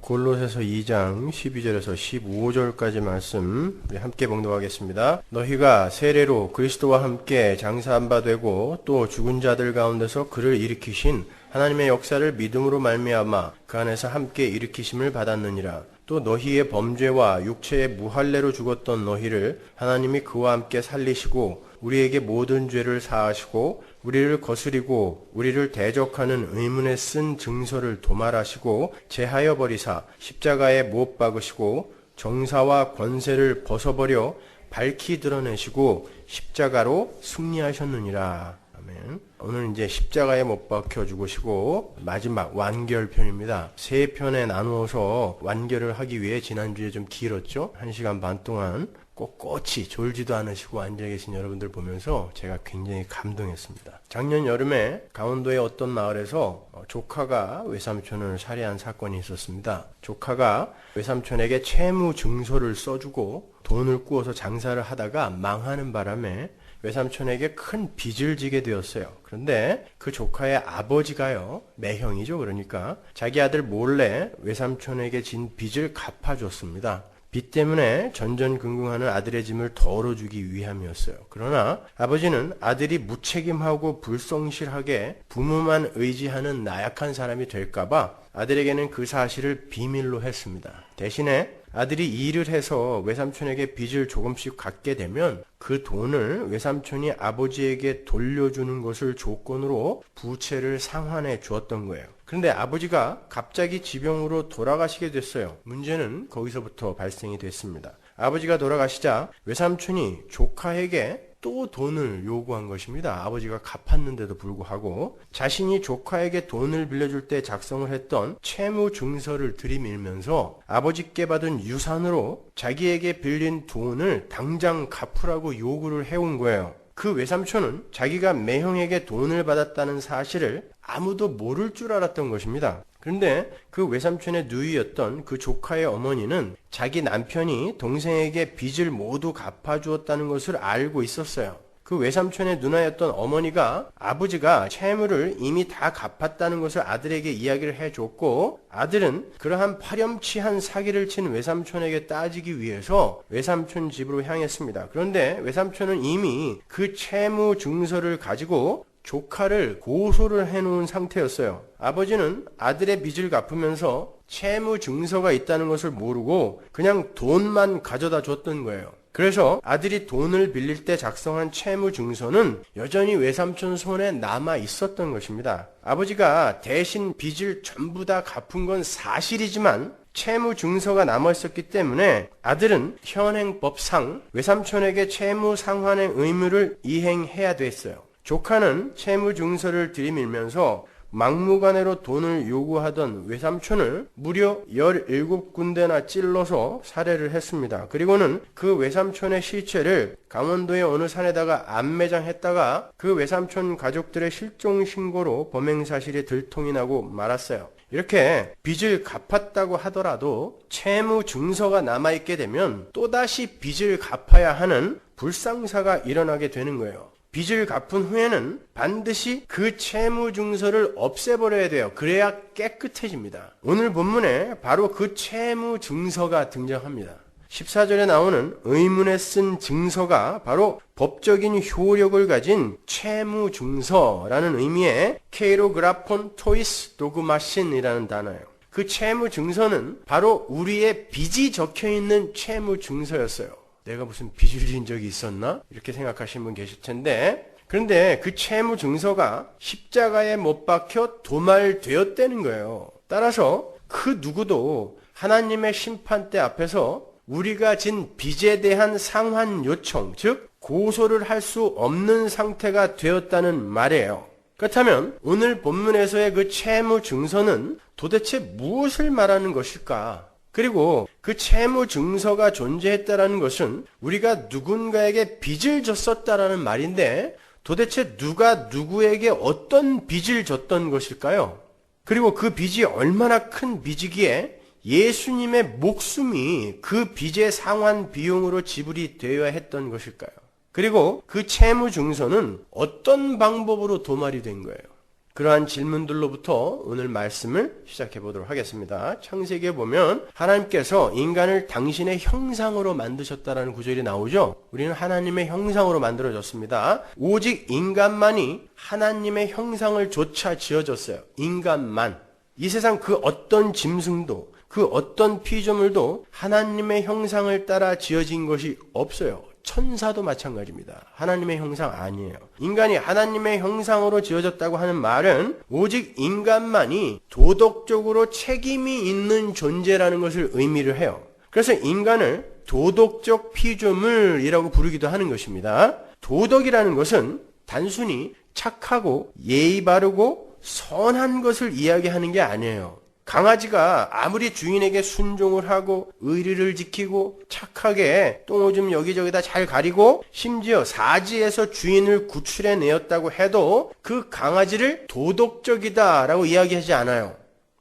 골로새서 2장 12절에서 15절까지 말씀 우리 함께 봉독하겠습니다. 너희가 세례로 그리스도와 함께 장사한 바 되고 또 죽은 자들 가운데서 그를 일으키신 하나님의 역사를 믿음으로 말미암아 그 안에서 함께 일으키심을 받았느니라. 또 너희의 범죄와 육체의 무할례로 죽었던 너희를 하나님이 그와 함께 살리시고 우리에게 모든 죄를 사하시고 우리를 거스리고 우리를 대적하는 의문에 쓴 증서를 도말하시고 제하여 버리사 십자가에 못 박으시고 정사와 권세를 벗어버려 밝히 드러내시고 십자가로 승리하셨느니라. 아멘. 오늘 이제 십자가에 못 박혀 죽으시고 마지막 완결편입니다. 세 편에 나누어서 완결을 하기 위해 지난주에 좀 길었죠. 1시간 반 동안 꼿꼿이 졸지도 않으시고 앉아 계신 여러분들 보면서 제가 굉장히 감동했습니다. 작년 여름에 강원도의 어떤 마을에서 조카가 외삼촌을 살해한 사건이 있었습니다. 조카가 외삼촌에게 채무 증서를 써주고 돈을 꾸어서 장사를 하다가 망하는 바람에 외삼촌에게 큰 빚을 지게 되었어요. 그런데 그 조카의 아버지가요, 매형이죠. 그러니까 자기 아들 몰래 외삼촌에게 진 빚을 갚아줬습니다. 빚 때문에 전전긍긍하는 아들의 짐을 덜어주기 위함이었어요. 그러나 아버지는 아들이 무책임하고 불성실하게 부모만 의지하는 나약한 사람이 될까봐 아들에게는 그 사실을 비밀로 했습니다. 대신에 아들이 일을 해서 외삼촌에게 빚을 조금씩 갚게 되면 그 돈을 외삼촌이 아버지에게 돌려주는 것을 조건으로 부채를 상환해 주었던 거예요. 그런데 아버지가 갑자기 지병으로 돌아가시게 됐어요. 문제는 거기서부터 발생이 됐습니다. 아버지가 돌아가시자 외삼촌이 조카에게 또 돈을 요구한 것입니다. 아버지가 갚았는데도 불구하고 자신이 조카에게 돈을 빌려줄 때 작성을 했던 채무 증서를 들이밀면서 아버지께 받은 유산으로 자기에게 빌린 돈을 당장 갚으라고 요구를 해온 거예요. 그 외삼촌은 자기가 매형에게 돈을 받았다는 사실을 아무도 모를 줄 알았던 것입니다. 그런데 그 외삼촌의 누이였던 그 조카의 어머니는 자기 남편이 동생에게 빚을 모두 갚아주었다는 것을 알고 있었어요. 그 외삼촌의 누나였던 어머니가 아버지가 채무를 이미 다 갚았다는 것을 아들에게 이야기를 해줬고, 아들은 그러한 파렴치한 사기를 친 외삼촌에게 따지기 위해서 외삼촌 집으로 향했습니다. 그런데 외삼촌은 이미 그 채무 증서를 가지고 조카를 고소를 해놓은 상태였어요. 아버지는 아들의 빚을 갚으면서 채무 증서가 있다는 것을 모르고 그냥 돈만 가져다 줬던 거예요. 그래서 아들이 돈을 빌릴 때 작성한 채무 증서는 여전히 외삼촌 손에 남아 있었던 것입니다. 아버지가 대신 빚을 전부 다 갚은 건 사실이지만 채무 증서가 남아 있었기 때문에 아들은 현행법상 외삼촌에게 채무 상환의 의무를 이행해야 됐어요. 조카는 채무 증서를 들이밀면서 막무가내로 돈을 요구하던 외삼촌을 무려 17군데나 찔러서 살해를 했습니다. 그리고는 그 외삼촌의 시체를 강원도의 어느 산에다가 안매장했다가 그 외삼촌 가족들의 실종 신고로 범행 사실이 들통이 나고 말았어요. 이렇게 빚을 갚았다고 하더라도 채무 증서가 남아있게 되면 또다시 빚을 갚아야 하는 불상사가 일어나게 되는 거예요. 빚을 갚은 후에는 반드시 그 채무 증서를 없애버려야 돼요. 그래야 깨끗해집니다. 오늘 본문에 바로 그 채무 증서가 등장합니다. 14절에 나오는 의문에 쓴 증서가 바로 법적인 효력을 가진 채무 증서라는 의미의 케이로그라폰 토이스 도그마신이라는 단어예요. 그 채무 증서는 바로 우리의 빚이 적혀있는 채무 증서였어요. 내가 무슨 빚을 진 적이 있었나? 이렇게 생각하시는 분 계실 텐데, 그런데 그 채무 증서가 십자가에 못 박혀 도말되었다는 거예요. 따라서 그 누구도 하나님의 심판대 앞에서 우리가 진 빚에 대한 상환 요청, 즉 고소를 할 수 없는 상태가 되었다는 말이에요. 그렇다면 오늘 본문에서의 그 채무 증서는 도대체 무엇을 말하는 것일까? 그리고 그 채무 증서가 존재했다라는 것은 우리가 누군가에게 빚을 졌었다라는 말인데, 도대체 누가 누구에게 어떤 빚을 졌던 것일까요? 그리고 그 빚이 얼마나 큰 빚이기에 예수님의 목숨이 그 빚의 상환 비용으로 지불이 되어야 했던 것일까요? 그리고 그 채무 증서는 어떤 방법으로 도말이 된 거예요? 그러한 질문들로부터 오늘 말씀을 시작해 보도록 하겠습니다. 창세기에 보면 하나님께서 인간을 당신의 형상으로 만드셨다라는 구절이 나오죠. 우리는 하나님의 형상으로 만들어졌습니다. 오직 인간만이 하나님의 형상을 조차 지어졌어요. 인간만. 이 세상 그 어떤 짐승도 그 어떤 피조물도 하나님의 형상을 따라 지어진 것이 없어요. 천사도 마찬가지입니다. 하나님의 형상 아니에요. 인간이 하나님의 형상으로 지어졌다고 하는 말은 오직 인간만이 도덕적으로 책임이 있는 존재라는 것을 의미를 해요. 그래서 인간을 도덕적 피조물이라고 부르기도 하는 것입니다. 도덕이라는 것은 단순히 착하고 예의 바르고 선한 것을 이야기하는 게 아니에요. 강아지가 아무리 주인에게 순종을 하고 의리를 지키고 착하게 똥오줌 여기저기다 잘 가리고 심지어 사지에서 주인을 구출해 내었다고 해도 그 강아지를 도덕적이다라고 이야기하지 않아요.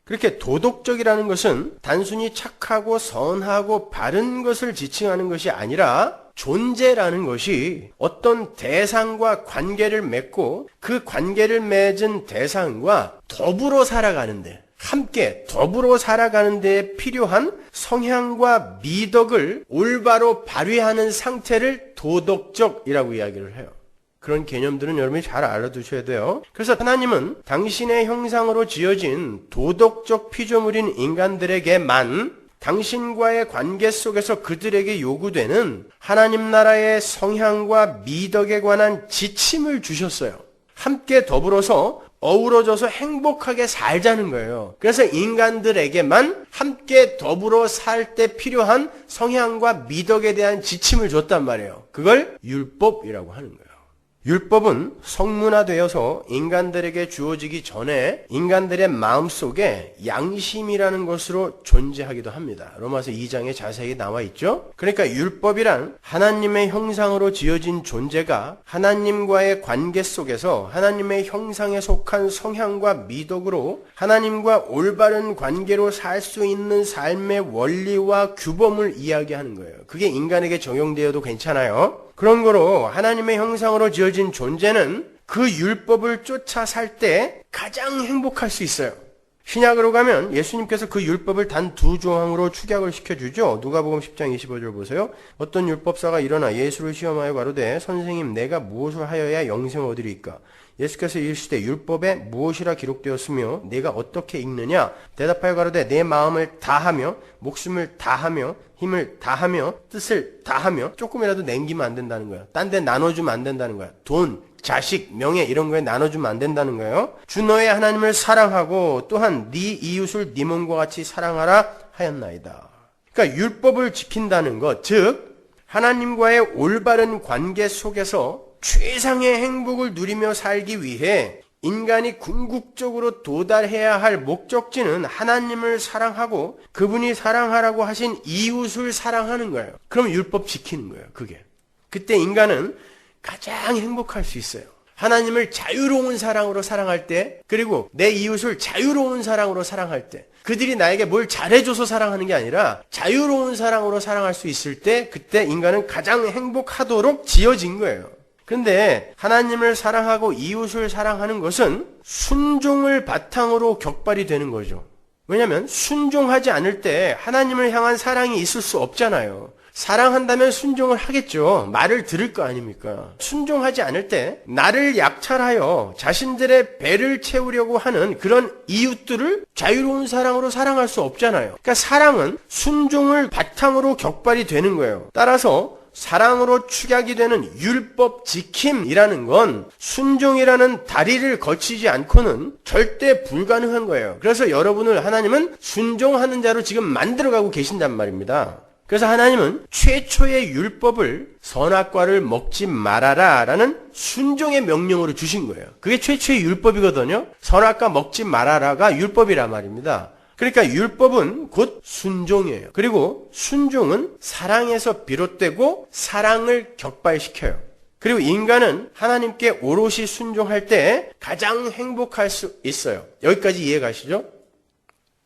그렇게 도덕적이라는 것은 단순히 착하고 선하고 바른 것을 지칭하는 것이 아니라 존재라는 것이 어떤 대상과 관계를 맺고 그 관계를 맺은 대상과 더불어 살아가는데 함께 더불어 살아가는 데 필요한 성향과 미덕을 올바로 발휘하는 상태를 도덕적이라고 이야기를 해요. 그런 개념들은 여러분이 잘 알아두셔야 돼요. 그래서 하나님은 당신의 형상으로 지어진 도덕적 피조물인 인간들에게만 당신과의 관계 속에서 그들에게 요구되는 하나님 나라의 성향과 미덕에 관한 지침을 주셨어요. 함께 더불어서 어우러져서 행복하게 살자는 거예요. 그래서 인간들에게만 함께 더불어 살 때 필요한 성향과 미덕에 대한 지침을 줬단 말이에요. 그걸 율법이라고 하는 거예요. 율법은 성문화되어서 인간들에게 주어지기 전에 인간들의 마음속에 양심이라는 것으로 존재하기도 합니다. 로마서 2장에 자세히 나와 있죠. 그러니까 율법이란 하나님의 형상으로 지어진 존재가 하나님과의 관계 속에서 하나님의 형상에 속한 성향과 미덕으로 하나님과 올바른 관계로 살 수 있는 삶의 원리와 규범을 이야기하는 거예요. 그게 인간에게 적용되어도 괜찮아요. 그런 거로 하나님의 형상으로 지어진 존재는 그 율법을 쫓아 살 때 가장 행복할 수 있어요. 신약으로 가면 예수님께서 그 율법을 단 2조항으로 축약을 시켜주죠. 누가복음 10장 25절 보세요. 어떤 율법사가 일어나 예수를 시험하여 가로되 선생님 내가 무엇을 하여야 영생을 얻으리이까? 예수께서 이르시되 율법에 무엇이라 기록되었으며 내가 어떻게 읽느냐? 대답하여 가로되 내 마음을 다하며 목숨을 다하며 힘을 다하며 뜻을 다하며 조금이라도 남기면 안 된다는 거야. 딴 데 나눠주면 안 된다는 거야. 돈, 자식, 명예 이런 거에 나눠주면 안 된다는 거예요. 주 너의 하나님을 사랑하고 또한 네 이웃을 네 몸과 같이 사랑하라 하였나이다. 그러니까 율법을 지킨다는 것, 즉 하나님과의 올바른 관계 속에서 최상의 행복을 누리며 살기 위해 인간이 궁극적으로 도달해야 할 목적지는 하나님을 사랑하고 그분이 사랑하라고 하신 이웃을 사랑하는 거예요. 그럼 율법 지키는 거예요. 그게. 그때 인간은 가장 행복할 수 있어요. 하나님을 자유로운 사랑으로 사랑할 때, 그리고 내 이웃을 자유로운 사랑으로 사랑할 때, 그들이 나에게 뭘 잘해줘서 사랑하는 게 아니라 자유로운 사랑으로 사랑할 수 있을 때, 그때 인간은 가장 행복하도록 지어진 거예요. 그런데 하나님을 사랑하고 이웃을 사랑하는 것은 순종을 바탕으로 격발이 되는 거죠. 왜냐하면 순종하지 않을 때 하나님을 향한 사랑이 있을 수 없잖아요. 사랑한다면 순종을 하겠죠. 말을 들을 거 아닙니까? 순종하지 않을 때 나를 약탈하여 자신들의 배를 채우려고 하는 그런 이웃들을 자유로운 사랑으로 사랑할 수 없잖아요. 그러니까 사랑은 순종을 바탕으로 격발이 되는 거예요. 따라서 사랑으로 축약이 되는 율법 지킴이라는 건 순종이라는 다리를 거치지 않고는 절대 불가능한 거예요. 그래서 여러분을 하나님은 순종하는 자로 지금 만들어가고 계신단 말입니다. 그래서 하나님은 최초의 율법을 선악과를 먹지 말아라 라는 순종의 명령으로 주신 거예요. 그게 최초의 율법이거든요. 선악과 먹지 말아라가 율법이란 말입니다. 그러니까 율법은 곧 순종이에요. 그리고 순종은 사랑에서 비롯되고 사랑을 격발시켜요. 그리고 인간은 하나님께 오롯이 순종할 때 가장 행복할 수 있어요. 여기까지 이해 가시죠?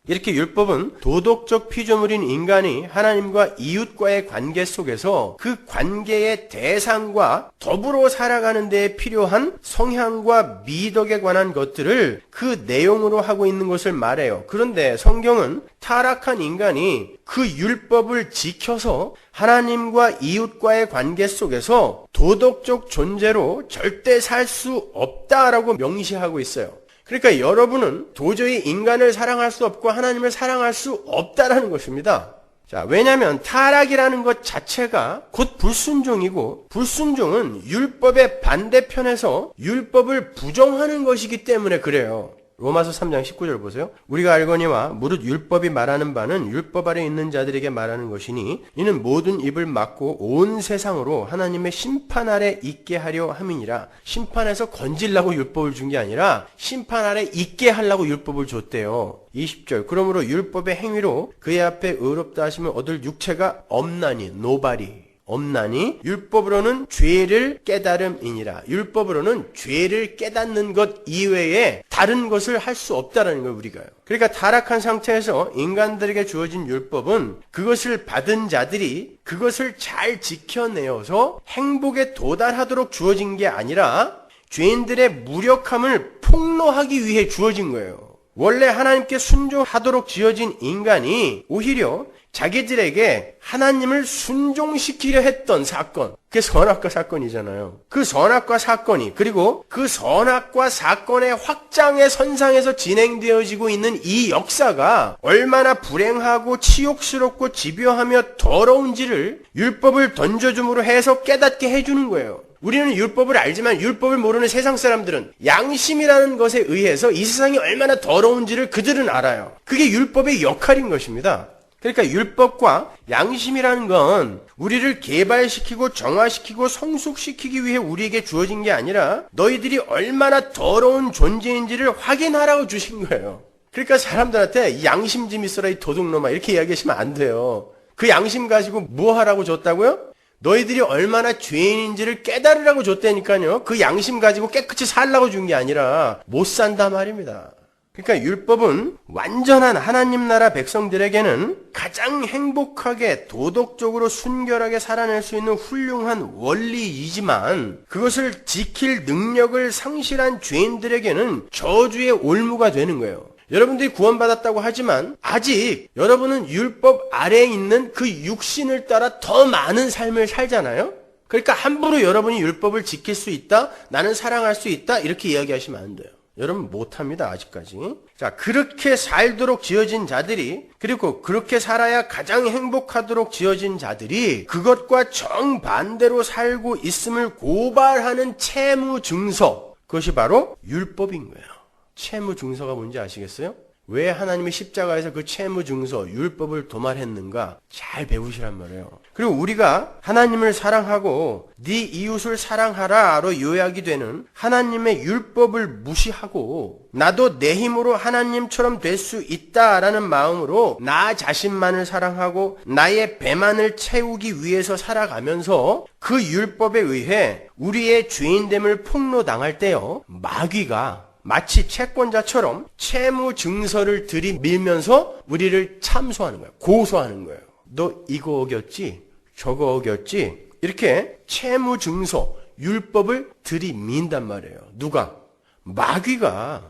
이렇게 율법은 도덕적 피조물인 인간이 하나님과 이웃과의 관계 속에서 그 관계의 대상과 더불어 살아가는 데에 필요한 성향과 미덕에 관한 것들을 그 내용으로 하고 있는 것을 말해요. 그런데 성경은 타락한 인간이 그 율법을 지켜서 하나님과 이웃과의 관계 속에서 도덕적 존재로 절대 살 수 없다라고 명시하고 있어요. 그러니까 여러분은 도저히 인간을 사랑할 수 없고 하나님을 사랑할 수 없다라는 것입니다. 자, 왜냐하면 타락이라는 것 자체가 곧 불순종이고, 불순종은 율법의 반대편에서 율법을 부정하는 것이기 때문에 그래요. 로마서 3장 19절 보세요. 우리가 알거니와 무릇 율법이 말하는 바는 율법 아래 있는 자들에게 말하는 것이니 이는 모든 입을 막고 온 세상으로 하나님의 심판 아래 있게 하려 함이니라. 심판에서 건지려고 율법을 준 게 아니라 심판 아래 있게 하려고 율법을 줬대요. 20절. 그러므로 율법의 행위로 그의 앞에 의롭다 하심을 얻을 육체가 없나니, nobody. 없나니 율법으로는 죄를 깨달음이니라. 율법으로는 죄를 깨닫는 것 이외에 다른 것을 할 수 없다라는 걸 우리가요. 그러니까 타락한 상태에서 인간들에게 주어진 율법은 그것을 받은 자들이 그것을 잘 지켜내어서 행복에 도달하도록 주어진 게 아니라 죄인들의 무력함을 폭로하기 위해 주어진 거예요. 원래 하나님께 순종하도록 지어진 인간이 오히려 자기들에게 하나님을 순종시키려 했던 사건, 그게 선악과 사건이잖아요. 그 선악과 사건이, 그리고 그 선악과 사건의 확장의 선상에서 진행되어지고 있는 이 역사가 얼마나 불행하고 치욕스럽고 집요하며 더러운지를 율법을 던져줌으로 해서 깨닫게 해주는 거예요. 우리는 율법을 알지만 율법을 모르는 세상 사람들은 양심이라는 것에 의해서 이 세상이 얼마나 더러운지를 그들은 알아요. 그게 율법의 역할인 것입니다. 그러니까 율법과 양심이라는 건 우리를 개발시키고 정화시키고 성숙시키기 위해 우리에게 주어진 게 아니라 너희들이 얼마나 더러운 존재인지를 확인하라고 주신 거예요. 그러니까 사람들한테 양심 좀 있어라 이 도둑놈아 이렇게 이야기하시면 안 돼요. 그 양심 가지고 뭐 하라고 줬다고요? 너희들이 얼마나 죄인인지를 깨달으라고 줬다니까요. 그 양심 가지고 깨끗이 살라고 준 게 아니라 못 산다 말입니다. 그러니까 율법은 완전한 하나님 나라 백성들에게는 가장 행복하게 도덕적으로 순결하게 살아낼 수 있는 훌륭한 원리이지만 그것을 지킬 능력을 상실한 죄인들에게는 저주의 올무가 되는 거예요. 여러분들이 구원받았다고 하지만 아직 여러분은 율법 아래에 있는 그 육신을 따라 더 많은 삶을 살잖아요. 그러니까 함부로 여러분이 율법을 지킬 수 있다, 나는 사랑할 수 있다 이렇게 이야기하시면 안 돼요. 여러분 못합니다 아직까지. 자, 그렇게 살도록 지어진 자들이, 그리고 그렇게 살아야 가장 행복하도록 지어진 자들이 그것과 정반대로 살고 있음을 고발하는 채무 증서, 그것이 바로 율법인 거예요. 채무 증서가 뭔지 아시겠어요? 왜 하나님이 십자가에서 그 채무 증서, 율법을 도말했는가 잘 배우시란 말이에요. 그리고 우리가 하나님을 사랑하고 네 이웃을 사랑하라로 요약이 되는 하나님의 율법을 무시하고 나도 내 힘으로 하나님처럼 될 수 있다라는 마음으로 나 자신만을 사랑하고 나의 배만을 채우기 위해서 살아가면서 그 율법에 의해 우리의 죄인됨을 폭로당할 때요, 마귀가 마치 채권자처럼 채무 증서를 들이밀면서 우리를 참소하는 거예요. 고소하는 거예요. 너 이거 어겼지? 저거 어겼지? 이렇게 채무 증서, 율법을 들이민단 말이에요. 누가? 마귀가.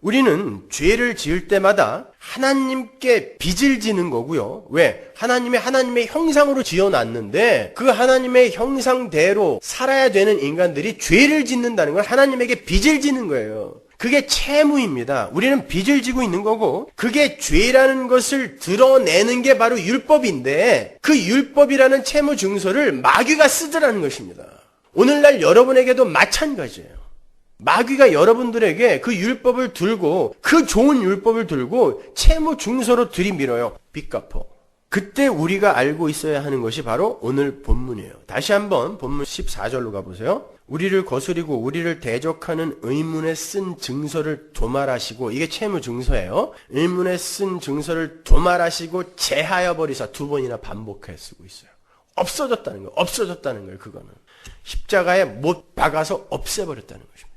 우리는 죄를 지을 때마다 하나님께 빚을 지는 거고요. 왜? 하나님의 형상으로 지어놨는데 그 하나님의 형상대로 살아야 되는 인간들이 죄를 짓는다는 건 하나님에게 빚을 지는 거예요. 그게 채무입니다. 우리는 빚을 지고 있는 거고 그게 죄라는 것을 드러내는 게 바로 율법인데 그 율법이라는 채무 증서를 마귀가 쓰더라는 것입니다. 오늘날 여러분에게도 마찬가지예요. 마귀가 여러분들에게 그 율법을 들고 그 좋은 율법을 들고 채무 증서로 들이밀어요. 빚 갚어. 그때 우리가 알고 있어야 하는 것이 바로 오늘 본문이에요. 다시 한번 본문 14절로 가보세요. 우리를 거스리고 우리를 대적하는 의문에 쓴 증서를 도말하시고, 이게 채무 증서예요. 의문에 쓴 증서를 도말하시고 제하여 버리사, 2번이나 반복해 쓰고 있어요. 없어졌다는 거예요. 없어졌다는 거예요. 그거는 십자가에 못 박아서 없애버렸다는 것입니다.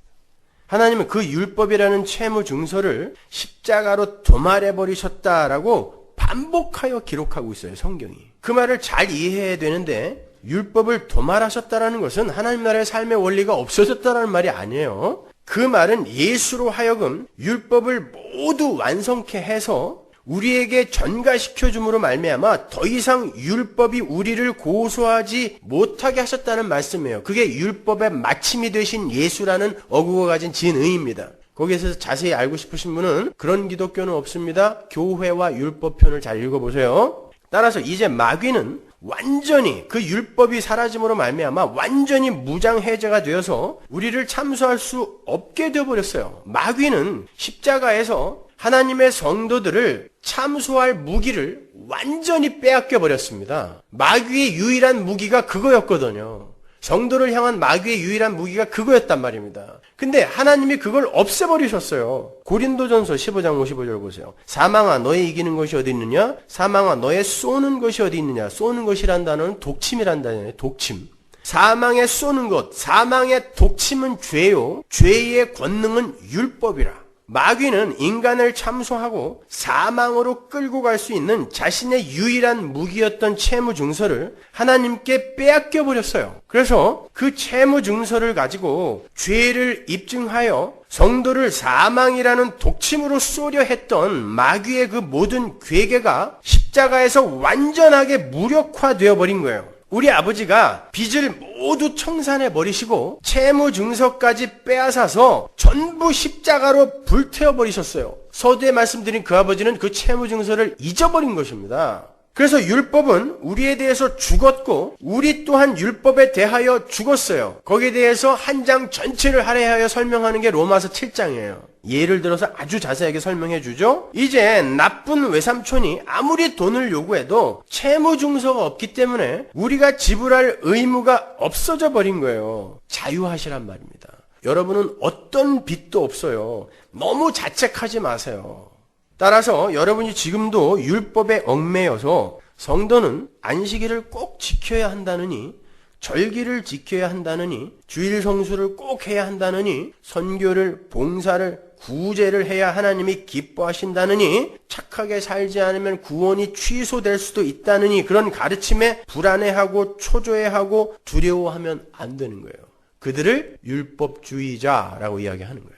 하나님은 그 율법이라는 채무 증서를 십자가로 도말해 버리셨다라고 반복하여 기록하고 있어요, 성경이. 그 말을 잘 이해해야 되는데 율법을 도말하셨다라는 것은 하나님 나라의 삶의 원리가 없어졌다라는 말이 아니에요. 그 말은 예수로 하여금 율법을 모두 완성케 해서 우리에게 전가시켜 줌으로 말미암아 더 이상 율법이 우리를 고소하지 못하게 하셨다는 말씀이에요. 그게 율법의 마침이 되신 예수라는 어구가 가진 진의입니다. 거기에서 자세히 알고 싶으신 분은 그런 기독교는 없습니다. 교회와 율법편을 잘 읽어보세요. 따라서 이제 마귀는 완전히 그 율법이 사라짐으로 말미암아 완전히 무장해제가 되어서 우리를 참수할 수 없게 되어버렸어요. 마귀는 십자가에서 하나님의 성도들을 참수할 무기를 완전히 빼앗겨 버렸습니다. 마귀의 유일한 무기가 그거였거든요. 성도를 향한 마귀의 유일한 무기가 그거였단 말입니다. 근데 하나님이 그걸 없애버리셨어요. 고린도전서 15장 55절 보세요. 사망아 너의 이기는 것이 어디 있느냐? 사망아 너의 쏘는 것이 어디 있느냐? 쏘는 것이란 단어는 독침이란 단어예요. 독침. 사망에 쏘는 것, 사망의 독침은 죄요. 죄의 권능은 율법이라. 마귀는 인간을 참소하고 사망으로 끌고 갈 수 있는 자신의 유일한 무기였던 채무 증서를 하나님께 빼앗겨 버렸어요. 그래서 그 채무 증서를 가지고 죄를 입증하여 성도를 사망이라는 독침으로 쏘려 했던 마귀의 그 모든 괴계가 십자가에서 완전하게 무력화되어 버린 거예요. 우리 아버지가 빚을 모두 청산해 버리시고 채무 증서까지 빼앗아서 전부 십자가로 불태워 버리셨어요. 서두에 말씀드린 그 아버지는 그 채무 증서를 잊어버린 것입니다. 그래서 율법은 우리에 대해서 죽었고 우리 또한 율법에 대하여 죽었어요. 거기에 대해서 한 장 전체를 할애하여 설명하는 게 로마서 7장이에요. 예를 들어서 아주 자세하게 설명해 주죠. 이제 나쁜 외삼촌이 아무리 돈을 요구해도 채무 증서가 없기 때문에 우리가 지불할 의무가 없어져 버린 거예요. 자유하시란 말입니다. 여러분은 어떤 빚도 없어요. 너무 자책하지 마세요. 따라서 여러분이 지금도 율법에 얽매여서 성도는 안식일을 꼭 지켜야 한다느니, 절기를 지켜야 한다느니, 주일 성수를 꼭 해야 한다느니, 선교를, 봉사를, 구제를 해야 하나님이 기뻐하신다느니, 착하게 살지 않으면 구원이 취소될 수도 있다느니, 그런 가르침에 불안해하고 초조해하고 두려워하면 안 되는 거예요. 그들을 율법주의자라고 이야기하는 거예요.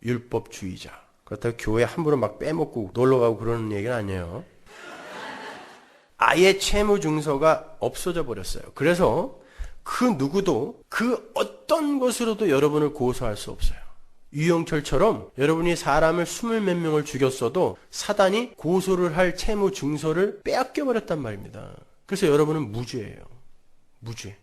율법주의자. 그렇다고 교회 함부로 막 빼먹고 놀러가고 그러는 얘기는 아니에요. 아예 채무 증서가 없어져 버렸어요. 그래서 그 누구도 그 어떤 것으로도 여러분을 고소할 수 없어요. 유영철처럼 여러분이 사람을 20 몇 명을 죽였어도 사단이 고소를 할 채무 증서를 빼앗겨 버렸단 말입니다. 그래서 여러분은 무죄예요. 무죄.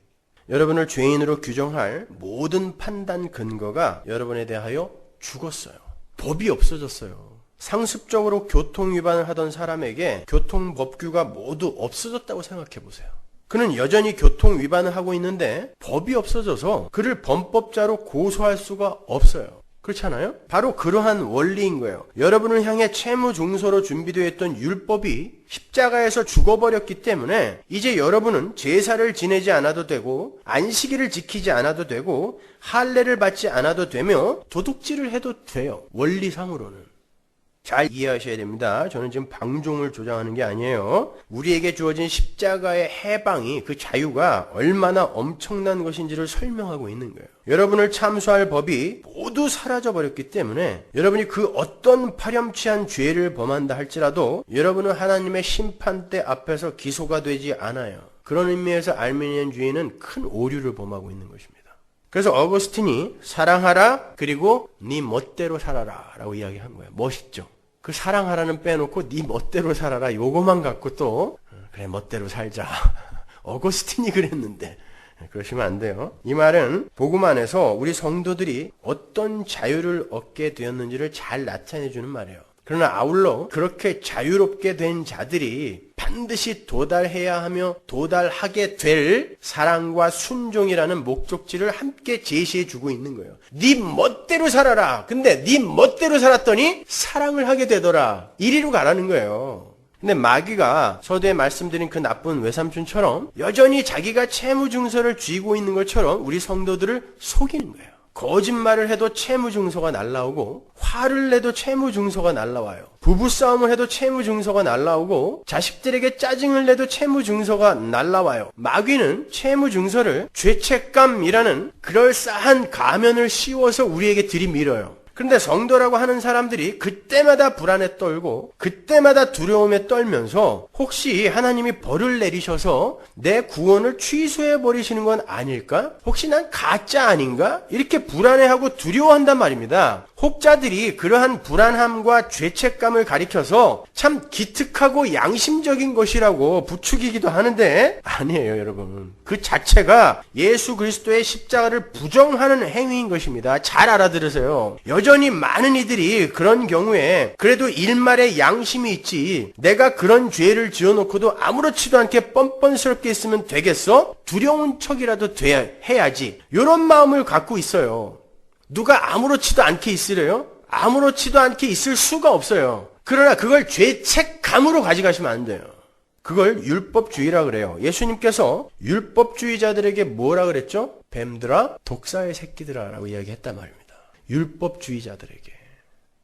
여러분을 죄인으로 규정할 모든 판단 근거가 여러분에 대하여 죽었어요. 법이 없어졌어요. 상습적으로 교통 위반을 하던 사람에게 교통법규가 모두 없어졌다고 생각해 보세요. 그는 여전히 교통 위반을 하고 있는데 법이 없어져서 그를 범법자로 고소할 수가 없어요. 그렇잖아요? 바로 그러한 원리인 거예요. 여러분을 향해 채무 증서로 준비되어 있던 율법이 십자가에서 죽어버렸기 때문에 이제 여러분은 제사를 지내지 않아도 되고 안식일을 지키지 않아도 되고 할례를 받지 않아도 되며 도둑질을 해도 돼요. 원리상으로는. 잘 이해하셔야 됩니다. 저는 지금 방종을 조장하는 게 아니에요. 우리에게 주어진 십자가의 해방이, 그 자유가 얼마나 엄청난 것인지를 설명하고 있는 거예요. 여러분을 참수할 법이 모두 사라져버렸기 때문에 여러분이 그 어떤 파렴치한 죄를 범한다 할지라도 여러분은 하나님의 심판대 앞에서 기소가 되지 않아요. 그런 의미에서 알미니안주의는 큰 오류를 범하고 있는 것입니다. 그래서 어거스틴이 사랑하라 그리고 네 멋대로 살아라 라고 이야기한 거예요. 멋있죠? 그 사랑하라는 빼놓고 네 멋대로 살아라 요거만 갖고 또 그래 멋대로 살자. 어거스틴이 그랬는데 그러시면 안 돼요. 이 말은 복음 안에서 우리 성도들이 어떤 자유를 얻게 되었는지를 잘 나타내 주는 말이에요. 그러나 아울러 그렇게 자유롭게 된 자들이 반드시 도달해야 하며 도달하게 될 사랑과 순종이라는 목적지를 함께 제시해 주고 있는 거예요. 네 멋대로 살아라. 근데 네 멋대로 살았더니 사랑을 하게 되더라. 이리로 가라는 거예요. 근데 마귀가 서두에 말씀드린 그 나쁜 외삼촌처럼 여전히 자기가 채무 증서를 쥐고 있는 것처럼 우리 성도들을 속이는 거예요. 거짓말을 해도 채무증서가 날라오고 화를 내도 채무증서가 날라와요. 부부싸움을 해도 채무증서가 날라오고 자식들에게 짜증을 내도 채무증서가 날라와요. 마귀는 채무증서를 죄책감이라는 그럴싸한 가면을 씌워서 우리에게 들이밀어요. 그런데 성도라고 하는 사람들이 그때마다 불안에 떨고 그때마다 두려움에 떨면서 혹시 하나님이 벌을 내리셔서 내 구원을 취소해 버리시는 건 아닐까? 혹시 난 가짜 아닌가? 이렇게 불안해하고 두려워한단 말입니다. 혹자들이 그러한 불안함과 죄책감을 가리켜서 참 기특하고 양심적인 것이라고 부추기기도 하는데 아니에요, 여러분. 그 자체가 예수 그리스도의 십자가를 부정하는 행위인 것입니다. 잘 알아들으세요. 여전히 많은 이들이 그런 경우에 그래도 일말의 양심이 있지 내가 그런 죄를 지어놓고도 아무렇지도 않게 뻔뻔스럽게 있으면 되겠어? 두려운 척이라도 해야지. 이런 마음을 갖고 있어요. 누가 아무렇지도 않게 있으래요? 아무렇지도 않게 있을 수가 없어요. 그러나 그걸 죄책감으로 가져가시면 안 돼요. 그걸 율법주의라 그래요. 예수님께서 율법주의자들에게 뭐라 그랬죠? 뱀들아, 독사의 새끼들아 라고 이야기했단 말입니다. 율법주의자들에게.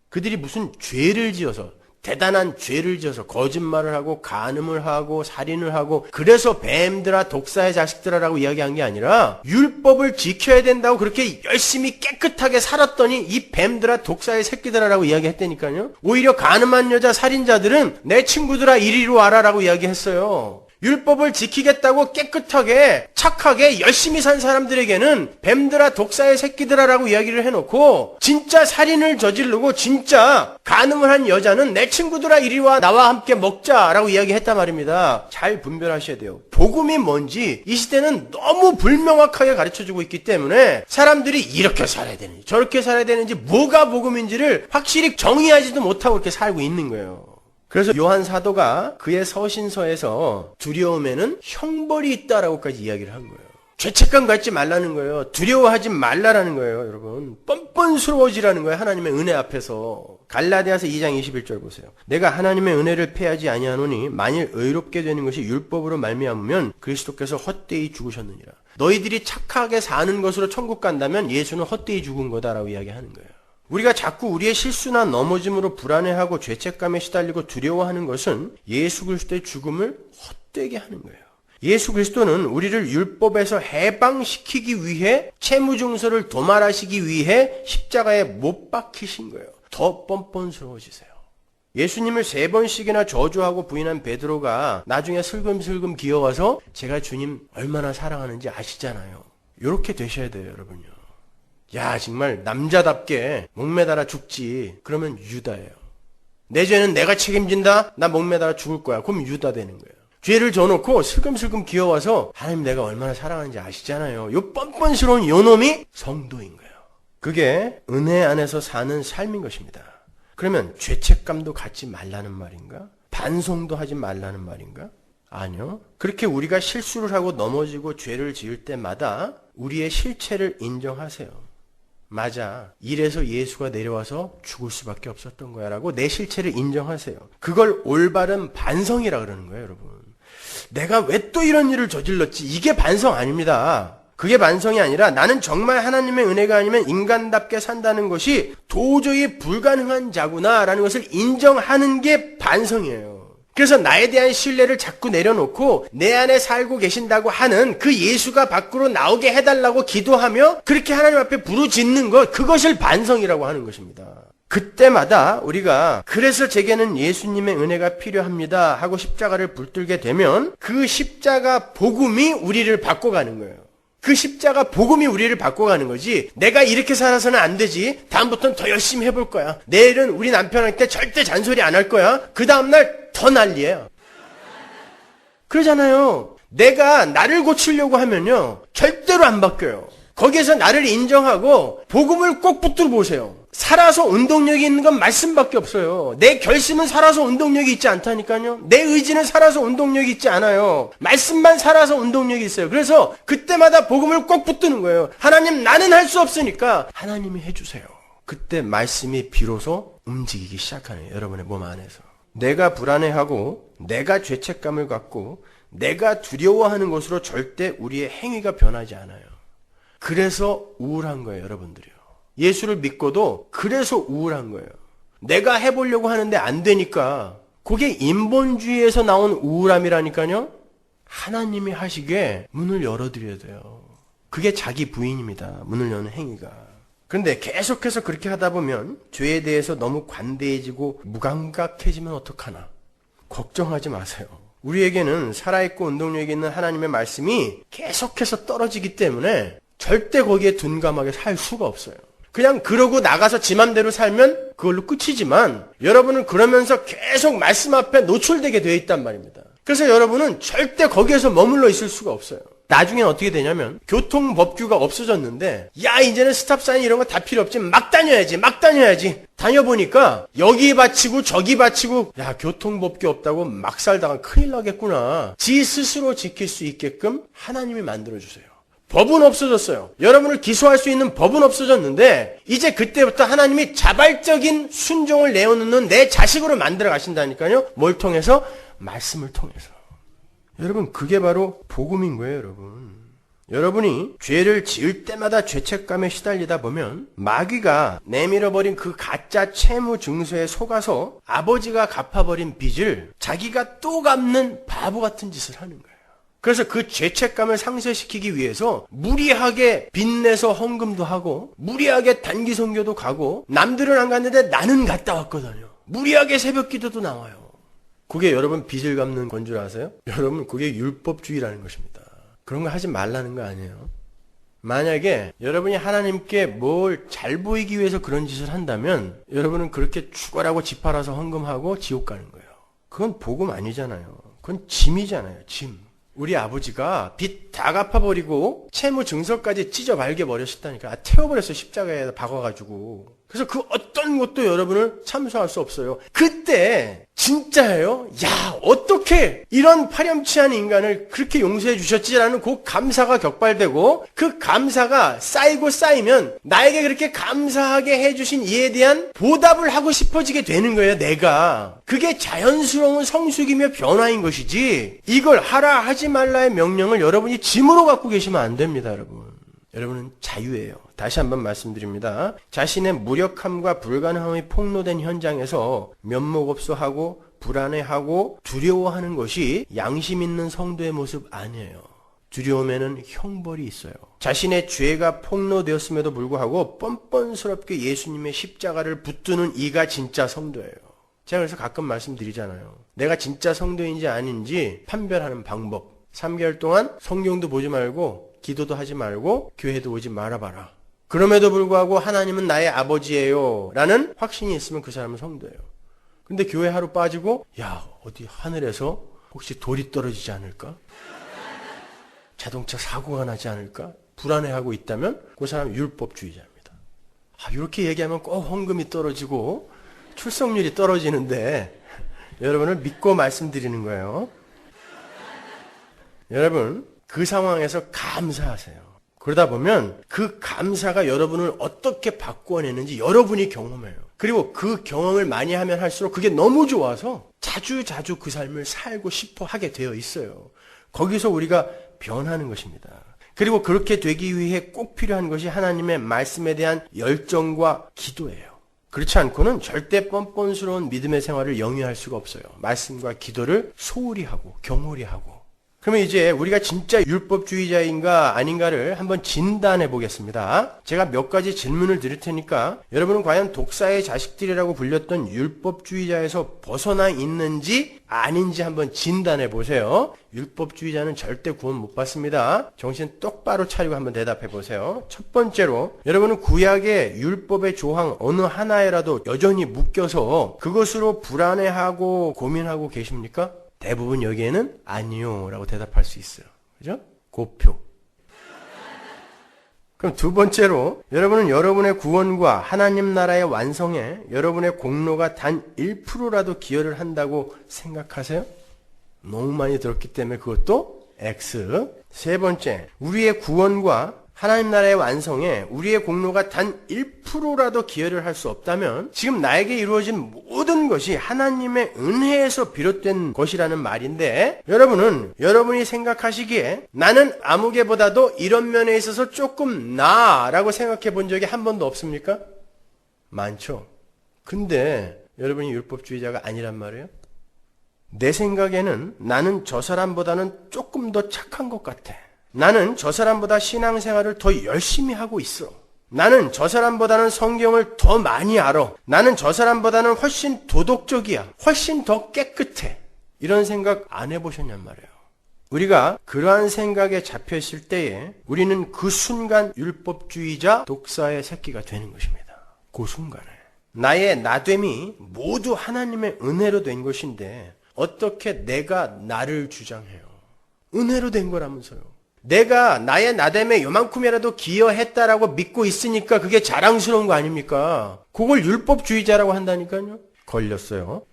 그들이 무슨 죄를 지어서 대단한 죄를 지어서 거짓말을 하고 간음을 하고 살인을 하고 그래서 뱀들아 독사의 자식들아라고 이야기한 게 아니라 율법을 지켜야 된다고 그렇게 열심히 깨끗하게 살았더니 이 뱀들아 독사의 새끼들아라고 이야기했다니까요. 오히려 간음한 여자 살인자들은 내 친구들아 이리로 와라라고 이야기했어요. 율법을 지키겠다고 깨끗하게 착하게 열심히 산 사람들에게는 뱀들아 독사의 새끼들아라고 이야기를 해놓고 진짜 살인을 저지르고 진짜 간음을 한 여자는 내 친구들아 이리 와 나와 함께 먹자라고 이야기했단 말입니다. 잘 분별하셔야 돼요. 복음이 뭔지 이 시대는 너무 불명확하게 가르쳐주고 있기 때문에 사람들이 이렇게 살아야 되는지 저렇게 살아야 되는지 뭐가 복음인지를 확실히 정의하지도 못하고 이렇게 살고 있는 거예요. 그래서 요한 사도가 그의 서신서에서 두려움에는 형벌이 있다라고까지 이야기를 한 거예요. 죄책감 갖지 말라는 거예요. 두려워하지 말라라는 거예요, 여러분. 뻔뻔스러워지라는 거예요, 하나님의 은혜 앞에서. 갈라디아서 2장 21절 보세요. 내가 하나님의 은혜를 패하지 아니하노니 만일 의롭게 되는 것이 율법으로 말미암으면 그리스도께서 헛되이 죽으셨느니라. 너희들이 착하게 사는 것으로 천국 간다면 예수는 헛되이 죽은 거다라고 이야기하는 거예요. 우리가 자꾸 우리의 실수나 넘어짐으로 불안해하고 죄책감에 시달리고 두려워하는 것은 예수 그리스도의 죽음을 헛되게 하는 거예요. 예수 그리스도는 우리를 율법에서 해방시키기 위해 채무증서를 도말하시기 위해 십자가에 못 박히신 거예요. 더 뻔뻔스러워지세요. 예수님을 3번씩이나 저주하고 부인한 베드로가 나중에 슬금슬금 기어와서 제가 주님 얼마나 사랑하는지 아시잖아요. 이렇게 되셔야 돼요, 여러분요. 야, 정말 남자답게 목매달아 죽지. 그러면 유다예요. 내 죄는 내가 책임진다? 나 목매달아 죽을 거야. 그럼 유다 되는 거예요. 죄를 져놓고 슬금슬금 기어와서 하나님 내가 얼마나 사랑하는지 아시잖아요. 요 뻔뻔스러운 요 놈이 성도인 거예요. 그게 은혜 안에서 사는 삶인 것입니다. 그러면 죄책감도 갖지 말라는 말인가? 반성도 하지 말라는 말인가? 아니요. 그렇게 우리가 실수를 하고 넘어지고 죄를 지을 때마다 우리의 실체를 인정하세요. 맞아. 이래서 예수가 내려와서 죽을 수밖에 없었던 거야 라고 내 실체를 인정하세요. 그걸 올바른 반성이라 그러는 거예요, 여러분. 내가 왜 또 이런 일을 저질렀지? 이게 반성 아닙니다. 그게 반성이 아니라 나는 정말 하나님의 은혜가 아니면 인간답게 산다는 것이 도저히 불가능한 자구나 라는 것을 인정하는 게 반성이에요. 그래서 나에 대한 신뢰를 자꾸 내려놓고 내 안에 살고 계신다고 하는 그 예수가 밖으로 나오게 해달라고 기도하며 그렇게 하나님 앞에 부르짖는 것, 그것을 반성이라고 하는 것입니다. 그때마다 우리가 그래서 제게는 예수님의 은혜가 필요합니다 하고 십자가를 붙들게 되면 그 십자가 복음이 우리를 바꿔가는 거예요. 그 십자가 복음이 우리를 바꿔가는 거지. 내가 이렇게 살아서는 안 되지. 다음부터는 더 열심히 해볼 거야. 내일은 우리 남편한테 절대 잔소리 안 할 거야. 그 다음날 더 난리예요. 그러잖아요. 내가 나를 고치려고 하면요 절대로 안 바뀌어요. 거기에서 나를 인정하고 복음을 꼭 붙들어 보세요. 살아서 운동력이 있는 건 말씀밖에 없어요. 내 결심은 살아서 운동력이 있지 않다니까요. 내 의지는 살아서 운동력이 있지 않아요. 말씀만 살아서 운동력이 있어요. 그래서 그때마다 복음을 꼭 붙드는 거예요. 하나님, 나는 할 수 없으니까 하나님이 해주세요. 그때 말씀이 비로소 움직이기 시작하네요. 여러분의 몸 안에서. 내가 불안해하고 내가 죄책감을 갖고 내가 두려워하는 것으로 절대 우리의 행위가 변하지 않아요. 그래서 우울한 거예요, 여러분들이요. 예수를 믿고도 그래서 우울한 거예요. 내가 해보려고 하는데 안 되니까. 그게 인본주의에서 나온 우울함이라니까요. 하나님이 하시게 문을 열어드려야 돼요. 그게 자기 부인입니다. 문을 여는 행위가. 그런데 계속해서 그렇게 하다 보면 죄에 대해서 너무 관대해지고 무감각해지면 어떡하나. 걱정하지 마세요. 우리에게는 살아있고 운동력이 있는 하나님의 말씀이 계속해서 떨어지기 때문에 절대 거기에 둔감하게 살 수가 없어요. 그냥 그러고 나가서 지 맘대로 살면 그걸로 끝이지만 여러분은 그러면서 계속 말씀 앞에 노출되게 되어 있단 말입니다. 그래서 여러분은 절대 거기에서 머물러 있을 수가 없어요. 나중엔 어떻게 되냐면 교통법규가 없어졌는데 야 이제는 스탑사인 이런 거 다 필요 없지 막 다녀야지 다녀보니까 여기 바치고 저기 바치고 야 교통법규 없다고 막 살다가 큰일 나겠구나. 지 스스로 지킬 수 있게끔 하나님이 만들어주세요. 법은 없어졌어요. 여러분을 기소할 수 있는 법은 없어졌는데 이제 그때부터 하나님이 자발적인 순종을 내어놓는 내 자식으로 만들어 가신다니까요. 뭘 통해서? 말씀을 통해서. 여러분 그게 바로 복음인 거예요, 여러분. 여러분이 죄를 지을 때마다 죄책감에 시달리다 보면 마귀가 내밀어버린 그 가짜 채무 증서에 속아서 아버지가 갚아버린 빚을 자기가 또 갚는 바보 같은 짓을 하는 거예요. 그래서 그 죄책감을 상쇄시키기 위해서 무리하게 빚내서 헌금도 하고 무리하게 단기 선교도 가고 남들은 안 갔는데 나는 갔다 왔거든요. 무리하게 새벽 기도도 나와요. 그게 여러분 빚을 갚는 건 줄 아세요? 여러분 그게 율법주의라는 것입니다. 그런 거 하지 말라는 거 아니에요. 만약에 여러분이 하나님께 뭘 잘 보이기 위해서 그런 짓을 한다면 여러분은 그렇게 죽어라고 집 팔아서 헌금하고 지옥 가는 거예요. 그건 복음 아니잖아요. 그건 짐이잖아요. 짐. 우리 아버지가 빚 다 갚아버리고 채무 증서까지 찢어 발겨버렸다니까. 태워버렸어요. 십자가에 박아가지고. 그래서 그 어떤 것도 여러분을 참소할 수 없어요. 그때 진짜예요? 야 어떻게 이런 파렴치한 인간을 그렇게 용서해 주셨지라는 그 감사가 격발되고 그 감사가 쌓이고 쌓이면 나에게 그렇게 감사하게 해주신 이에 대한 보답을 하고 싶어지게 되는 거예요. 내가. 그게 자연스러운 성숙이며 변화인 것이지 이걸 하라 하지 말라의 명령을 여러분이 짐으로 갖고 계시면 안 됩니다. 여러분은 자유예요. 다시 한번 말씀드립니다. 자신의 무력함과 불가능함이 폭로된 현장에서 면목없어하고 불안해하고 두려워하는 것이 양심 있는 성도의 모습 아니에요. 두려움에는 형벌이 있어요. 자신의 죄가 폭로되었음에도 불구하고 뻔뻔스럽게 예수님의 십자가를 붙드는 이가 진짜 성도예요. 제가 그래서 가끔 말씀드리잖아요. 내가 진짜 성도인지 아닌지 판별하는 방법. 3개월 동안 성경도 보지 말고 기도도 하지 말고 교회도 오지 말아봐라. 그럼에도 불구하고 하나님은 나의 아버지예요 라는 확신이 있으면 그 사람은 성도예요. 근데 교회 하루 빠지고 야 어디 하늘에서 혹시 돌이 떨어지지 않을까? 자동차 사고가 나지 않을까? 불안해하고 있다면 그 사람은 율법주의자입니다. 이렇게 얘기하면 꼭 헌금이 떨어지고 출석률이 떨어지는데 여러분을 믿고 말씀드리는 거예요. 여러분 그 상황에서 감사하세요. 그러다 보면 그 감사가 여러분을 어떻게 바꾸어내는지 여러분이 경험해요. 그리고 그 경험을 많이 하면 할수록 그게 너무 좋아서 자주 그 삶을 살고 싶어 하게 되어 있어요. 거기서 우리가 변하는 것입니다. 그리고 그렇게 되기 위해 꼭 필요한 것이 하나님의 말씀에 대한 열정과 기도예요. 그렇지 않고는 절대 뻔뻔스러운 믿음의 생활을 영위할 수가 없어요. 말씀과 기도를 소홀히 하고 경홀히 하고. 그러면 이제 우리가 진짜 율법주의자인가 아닌가를 한번 진단해 보겠습니다. 제가 몇 가지 질문을 드릴 테니까 여러분은 과연 독사의 자식들이라고 불렸던 율법주의자에서 벗어나 있는지 아닌지 한번 진단해 보세요. 율법주의자는 절대 구원 못 받습니다. 정신 똑바로 차리고 한번 대답해 보세요. 첫 번째로 여러분은 구약의 율법의 조항 어느 하나에라도 여전히 묶여서 그것으로 불안해하고 고민하고 계십니까? 대부분 여기에는 아니요 라고 대답할 수 있어요. 그죠? 고표. 그럼 두 번째로 여러분은 여러분의 구원과 하나님 나라의 완성에 여러분의 공로가 단 1%라도 기여를 한다고 생각하세요? 너무 많이 들었기 때문에 그것도 X. 세 번째, 우리의 구원과 하나님 나라의 완성에 우리의 공로가 단 1%라도 기여를 할 수 없다면 지금 나에게 이루어진 모든 것이 하나님의 은혜에서 비롯된 것이라는 말인데, 여러분이 생각하시기에 나는 아무개보다도 이런 면에 있어서 조금 나아라고 생각해 본 적이 한 번도 없습니까? 많죠. 근데 여러분이 율법주의자가 아니란 말이에요. 내 생각에는 나는 저 사람보다는 조금 더 착한 것 같아. 나는 저 사람보다 신앙생활을 더 열심히 하고 있어. 나는 저 사람보다는 성경을 더 많이 알아. 나는 저 사람보다는 훨씬 도덕적이야. 훨씬 더 깨끗해. 이런 생각 안 해보셨냔 말이에요. 우리가 그러한 생각에 잡혀있을 때에 우리는 그 순간 율법주의자 독사의 새끼가 되는 것입니다. 그 순간에. 나의 나됨이 모두 하나님의 은혜로 된 것인데 어떻게 내가 나를 주장해요? 은혜로 된 거라면서요. 내가 나의 나됨에 요만큼이라도 기여했다라고 믿고 있으니까 그게 자랑스러운 거 아닙니까? 그걸 율법주의자라고 한다니까요. 걸렸어요.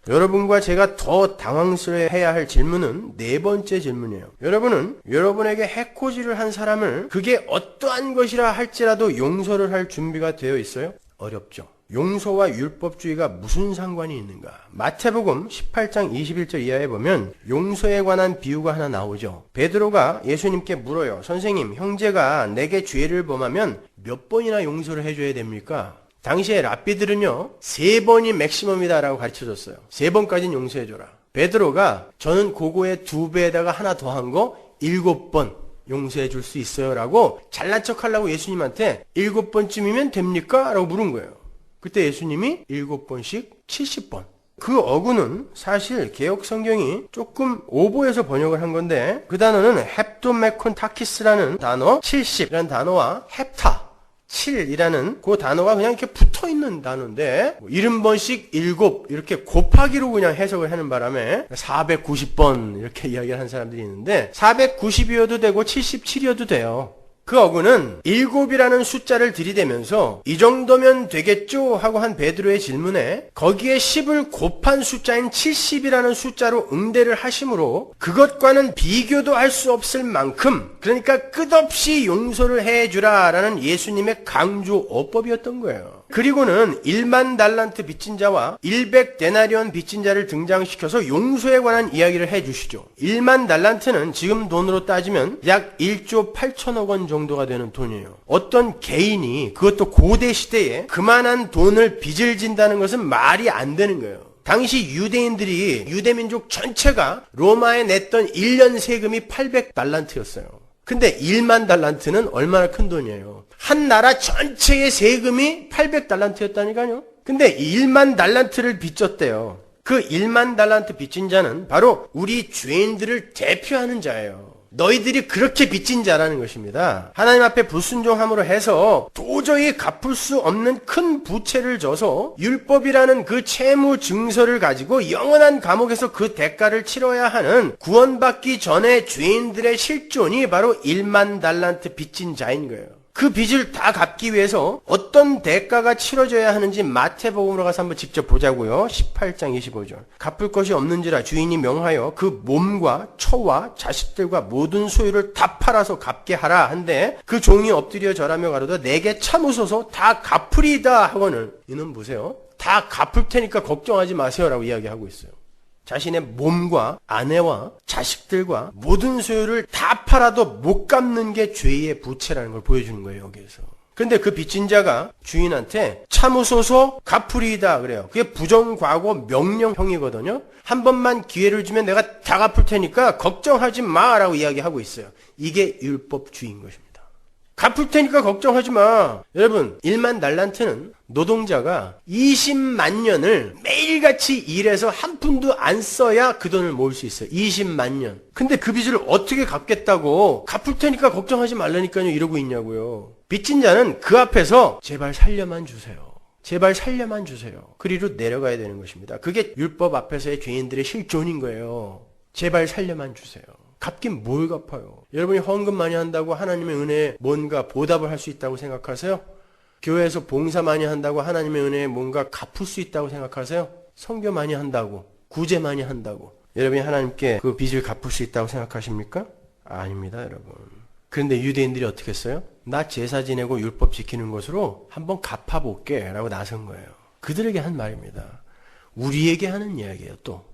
여러분과 제가 더 당황스러워해야 할 질문은 네 번째 질문이에요. 여러분은 여러분에게 해코지를 한 사람을 그게 어떠한 것이라 할지라도 용서를 할 준비가 되어 있어요? 어렵죠. 용서와 율법주의가 무슨 상관이 있는가? 마태복음 18장 21절 이하에 보면 용서에 관한 비유가 하나 나오죠. 베드로가 예수님께 물어요. 선생님, 형제가 내게 죄를 범하면 몇 번이나 용서를 해줘야 됩니까? 당시에 랍비들은요, 3번이 맥시멈이다라고 가르쳐줬어요. 3번까지는 용서해줘라. 베드로가 저는 그거의 2배에다가 하나 더한 거 7번 용서해 줄 수 있어요 라고 잘난 척 하려고 예수님한테 7번쯤이면 됩니까? 라고 물은 거예요. 그때 예수님이 7번씩 70번. 그 어구는 사실 개혁 성경이 조금 오보해서 번역을 한 건데 그 단어는 헵토메콘타키스라는 단어 70이라는 단어와 헵타 7이라는 그 단어가 그냥 이렇게 붙어있는 단어인데 70번씩 7 이렇게 곱하기로 그냥 해석을 하는 바람에 490번 이렇게 이야기를 한 사람들이 있는데 490이어도 되고 77이어도 돼요. 그 어구는 7이라는 숫자를 들이대면서 이 정도면 되겠죠? 하고 한 베드로의 질문에 거기에 10을 곱한 숫자인 70이라는 숫자로 응대를 하심으로 그것과는 비교도 할 수 없을 만큼 그러니까 끝없이 용서를 해주라 라는 예수님의 강조 어법이었던 거예요. 그리고는 1만 달란트 빚진 자와 100데나리온 빚진 자를 등장시켜서 용서에 관한 이야기를 해주시죠. 1만 달란트는 지금 돈으로 따지면 약 1조 8천억 원 정도가 되는 돈이에요. 어떤 개인이 그것도 고대 시대에 그만한 돈을 빚을 진다는 것은 말이 안 되는 거예요. 당시 유대인들이 유대민족 전체가 로마에 냈던 1년 세금이 800달란트였어요. 근데 1만 달란트는 얼마나 큰 돈이에요. 한 나라 전체의 세금이 800달란트였다니까요. 근데 1만 달란트를 빚졌대요. 그 1만 달란트 빚진 자는 바로 우리 죄인들을 대표하는 자예요. 너희들이 그렇게 빚진 자라는 것입니다. 하나님 앞에 불순종함으로 해서 도저히 갚을 수 없는 큰 부채를 져서 율법이라는 그 채무 증서를 가지고 영원한 감옥에서 그 대가를 치러야 하는 구원받기 전에 죄인들의 실존이 바로 1만 달란트 빚진 자인 거예요. 그 빚을 다 갚기 위해서 어떤 대가가 치러져야 하는지 마태복음으로 가서 한번 직접 보자고요. 18장 25절. 갚을 것이 없는지라 주인이 명하여 그 몸과 처와 자식들과 모든 소유를 다 팔아서 갚게 하라 한데 그 종이 엎드려 절하며 가로되 내게 참으소서 다 갚으리다 하고는 이놈 보세요. 다 갚을 테니까 걱정하지 마세요라고 이야기하고 있어요. 자신의 몸과 아내와 자식들과 모든 소유를 다 팔아도 못 갚는 게 죄의 부채라는 걸 보여주는 거예요, 여기에서. 근데 그 빚진 자가 주인한테 참으소서 갚으리이다 그래요. 그게 부정과거 명령형이거든요. 한 번만 기회를 주면 내가 다 갚을 테니까 걱정하지 마라고 이야기하고 있어요. 이게 율법주의인 것입니다. 갚을 테니까 걱정하지 마. 여러분, 1만 달란트는 노동자가 20만 년을 매일같이 일해서 한 푼도 안 써야 그 돈을 모을 수 있어요. 20만 년. 근데 그 빚을 어떻게 갚겠다고 갚을 테니까 걱정하지 말라니까요 이러고 있냐고요. 빚진 자는 그 앞에서 제발 살려만 주세요. 제발 살려만 주세요. 그리로 내려가야 되는 것입니다. 그게 율법 앞에서의 죄인들의 실존인 거예요. 제발 살려만 주세요. 갚긴 뭘 갚아요? 여러분이 헌금 많이 한다고 하나님의 은혜에 뭔가 보답을 할 수 있다고 생각하세요? 교회에서 봉사 많이 한다고 하나님의 은혜에 뭔가 갚을 수 있다고 생각하세요? 선교 많이 한다고, 구제 많이 한다고 여러분이 하나님께 그 빚을 갚을 수 있다고 생각하십니까? 아닙니다, 여러분. 그런데 유대인들이 어떻게 했어요? 나 제사 지내고 율법 지키는 것으로 한번 갚아볼게 라고 나선 거예요. 그들에게 한 말입니다. 우리에게 하는 이야기예요. 또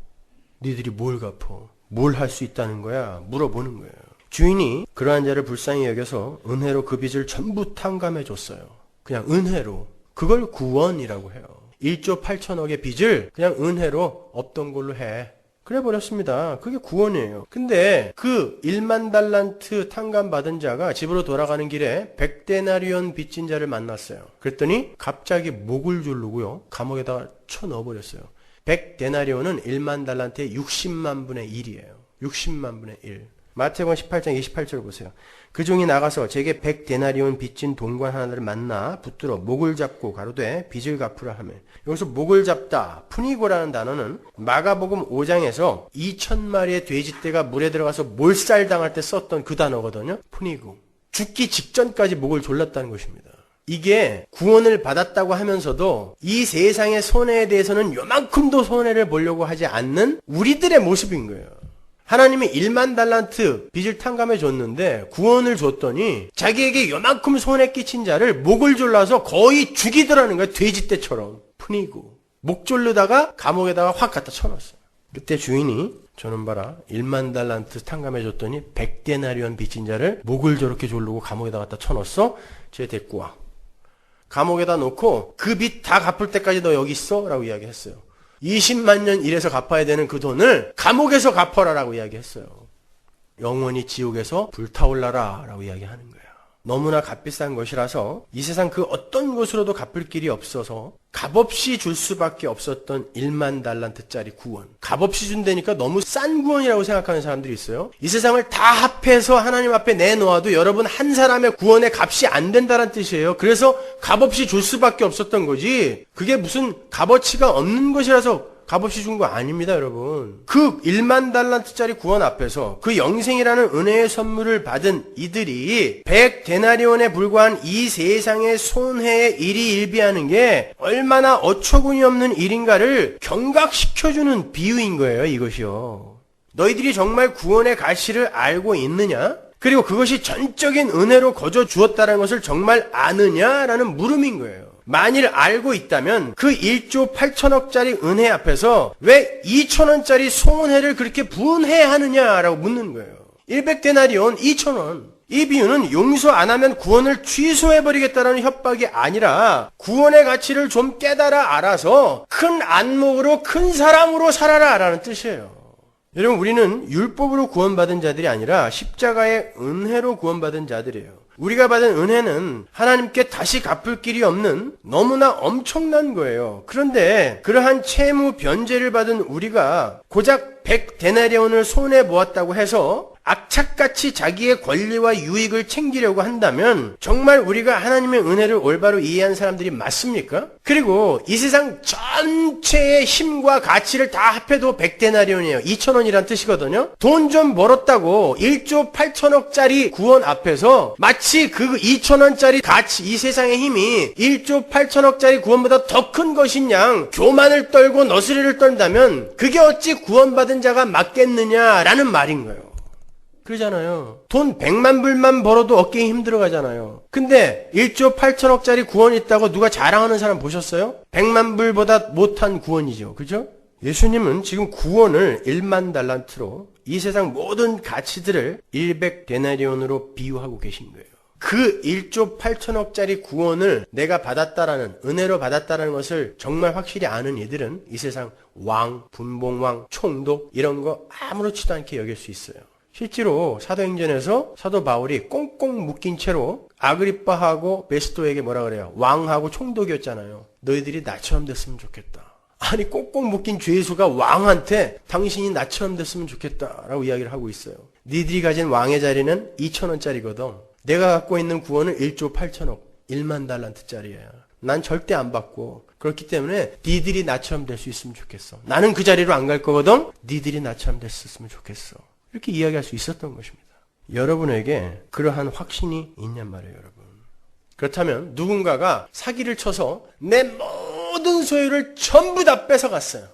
니들이 뭘 갚어? 뭘 할 수 있다는 거야? 물어보는 거예요. 주인이 그러한 자를 불쌍히 여겨서 은혜로 그 빚을 전부 탕감해 줬어요. 그냥 은혜로. 그걸 구원이라고 해요. 1조 8천억의 빚을 그냥 은혜로 없던 걸로 해. 그래 버렸습니다. 그게 구원이에요. 근데 그 1만 달란트 탕감받은 자가 집으로 돌아가는 길에 100데나리온 빚진 자를 만났어요. 그랬더니 갑자기 목을 조르고요. 감옥에다가 쳐넣어버렸어요. 100데나리온은 1만 달란트의 60만 분의 1이에요. 60만 분의 1. 마태복음 18장 28절 보세요. 그 종이 나가서 제게 100데나리온 빚진 동관 하나를 만나 붙들어 목을 잡고 가로되 빚을 갚으라 하며, 여기서 목을 잡다, 푸니고라는 단어는 마가복음 5장에서 2,000마리의 돼지떼가 물에 들어가서 몰살당할 때 썼던 그 단어거든요. 푸니고. 죽기 직전까지 목을 졸랐다는 것입니다. 이게 구원을 받았다고 하면서도 이 세상의 손해에 대해서는 요만큼도 손해를 보려고 하지 않는 우리들의 모습인 거예요. 하나님이 1만 달란트 빚을 탕감해 줬는데 구원을 줬더니 자기에게 요만큼 손해 끼친 자를 목을 졸라서 거의 죽이더라는 거예요. 돼지떼처럼. 푸니고. 목 졸르다가 감옥에다가 확 갖다 쳐넣었어요. 그때 주인이 저는 봐라 1만 달란트 탕감해 줬더니 100데나리온 빚진 자를 목을 저렇게 졸르고 감옥에다 갖다 쳐넣었어? 쟤 데리고 와. 감옥에다 놓고 그 빚 다 갚을 때까지 너 여기 있어? 라고 이야기했어요. 20만 년 일해서 갚아야 되는 그 돈을 감옥에서 갚아라 라고 이야기했어요. 영원히 지옥에서 불타올라라 라고 이야기하는 거예요. 너무나 값비싼 것이라서 이 세상 그 어떤 것으로도 갚을 길이 없어서 값없이 줄 수밖에 없었던 1만 달란트짜리 구원. 값없이 준다니까 너무 싼 구원이라고 생각하는 사람들이 있어요. 이 세상을 다 합해서 하나님 앞에 내놓아도 여러분 한 사람의 구원의 값이 안 된다는 뜻이에요. 그래서 값없이 줄 수밖에 없었던 거지. 그게 무슨 값어치가 없는 것이라서 값없이 준 거 아닙니다, 여러분. 그 1만 달란트짜리 구원 앞에서 그 영생이라는 은혜의 선물을 받은 이들이 100데나리온에 불과한 이 세상의 손해의 일희일비하는 게 얼마나 어처구니 없는 일인가를 경각시켜주는 비유인 거예요, 이것이요. 너희들이 정말 구원의 가치를 알고 있느냐? 그리고 그것이 전적인 은혜로 거저 주었다는 것을 정말 아느냐라는 물음인 거예요. 만일 알고 있다면 그 1조 8천억짜리 은혜 앞에서 왜 2천원짜리 손해를 그렇게 분해야 하느냐라고 묻는 거예요. 100데나리온 2천원. 이 비유는 용서 안 하면 구원을 취소해버리겠다는 협박이 아니라 구원의 가치를 좀 깨달아 알아서 큰 안목으로 큰 사람으로 살아라 라는 뜻이에요. 여러분, 우리는 율법으로 구원받은 자들이 아니라 십자가의 은혜로 구원받은 자들이에요. 우리가 받은 은혜는 하나님께 다시 갚을 길이 없는 너무나 엄청난 거예요. 그런데 그러한 채무 변제를 받은 우리가 고작 100데나리온을 손해보았다고 해서 악착같이 자기의 권리와 유익을 챙기려고 한다면 정말 우리가 하나님의 은혜를 올바로 이해한 사람들이 맞습니까? 그리고 이 세상 전체의 힘과 가치를 다 합해도 100데나리온이에요. 2천원이란 뜻이거든요. 돈 좀 벌었다고 1조 8천억짜리 구원 앞에서 마치 그 2천원짜리 가치, 이 세상의 힘이 1조 8천억짜리 구원보다 더 큰 것인 양 교만을 떨고 너스레를 떨다면 그게 어찌 구원받은 자가 맞겠느냐라는 말인 거예요. 그러잖아요. 돈 100만 불만 벌어도 어깨에 힘들어 가잖아요. 근데 1조 8천억짜리 구원이 있다고 누가 자랑하는 사람 보셨어요? 100만 불보다 못한 구원이죠. 그죠? 예수님은 지금 구원을 1만 달란트로 이 세상 모든 가치들을 100데나리온으로 비유하고 계신 거예요. 그 1조 8천억짜리 구원을 내가 받았다라는, 은혜로 받았다라는 것을 정말 확실히 아는 이들은 이 세상 왕, 분봉왕, 총독 이런 거 아무렇지도 않게 여길 수 있어요. 실제로 사도행전에서 사도 바울이 꽁꽁 묶인 채로 아그리빠하고 베스토에게 뭐라 그래요? 왕하고 총독이었잖아요. 너희들이 나처럼 됐으면 좋겠다. 아니 꽁꽁 묶인 죄수가 왕한테 당신이 나처럼 됐으면 좋겠다라고 이야기를 하고 있어요. 니들이 가진 왕의 자리는 2천원짜리거든. 내가 갖고 있는 구원은 1조 8천억, 1만 달란트짜리야. 난 절대 안 받고 그렇기 때문에 니들이 나처럼 될 수 있으면 좋겠어. 나는 그 자리로 안 갈 거거든. 니들이 나처럼 됐으면 좋겠어. 이렇게 이야기할 수 있었던 것입니다. 여러분에게 그러한 확신이 있냔 말이에요, 여러분. 그렇다면 누군가가 사기를 쳐서 내 모든 소유를 전부 다 뺏어갔어요.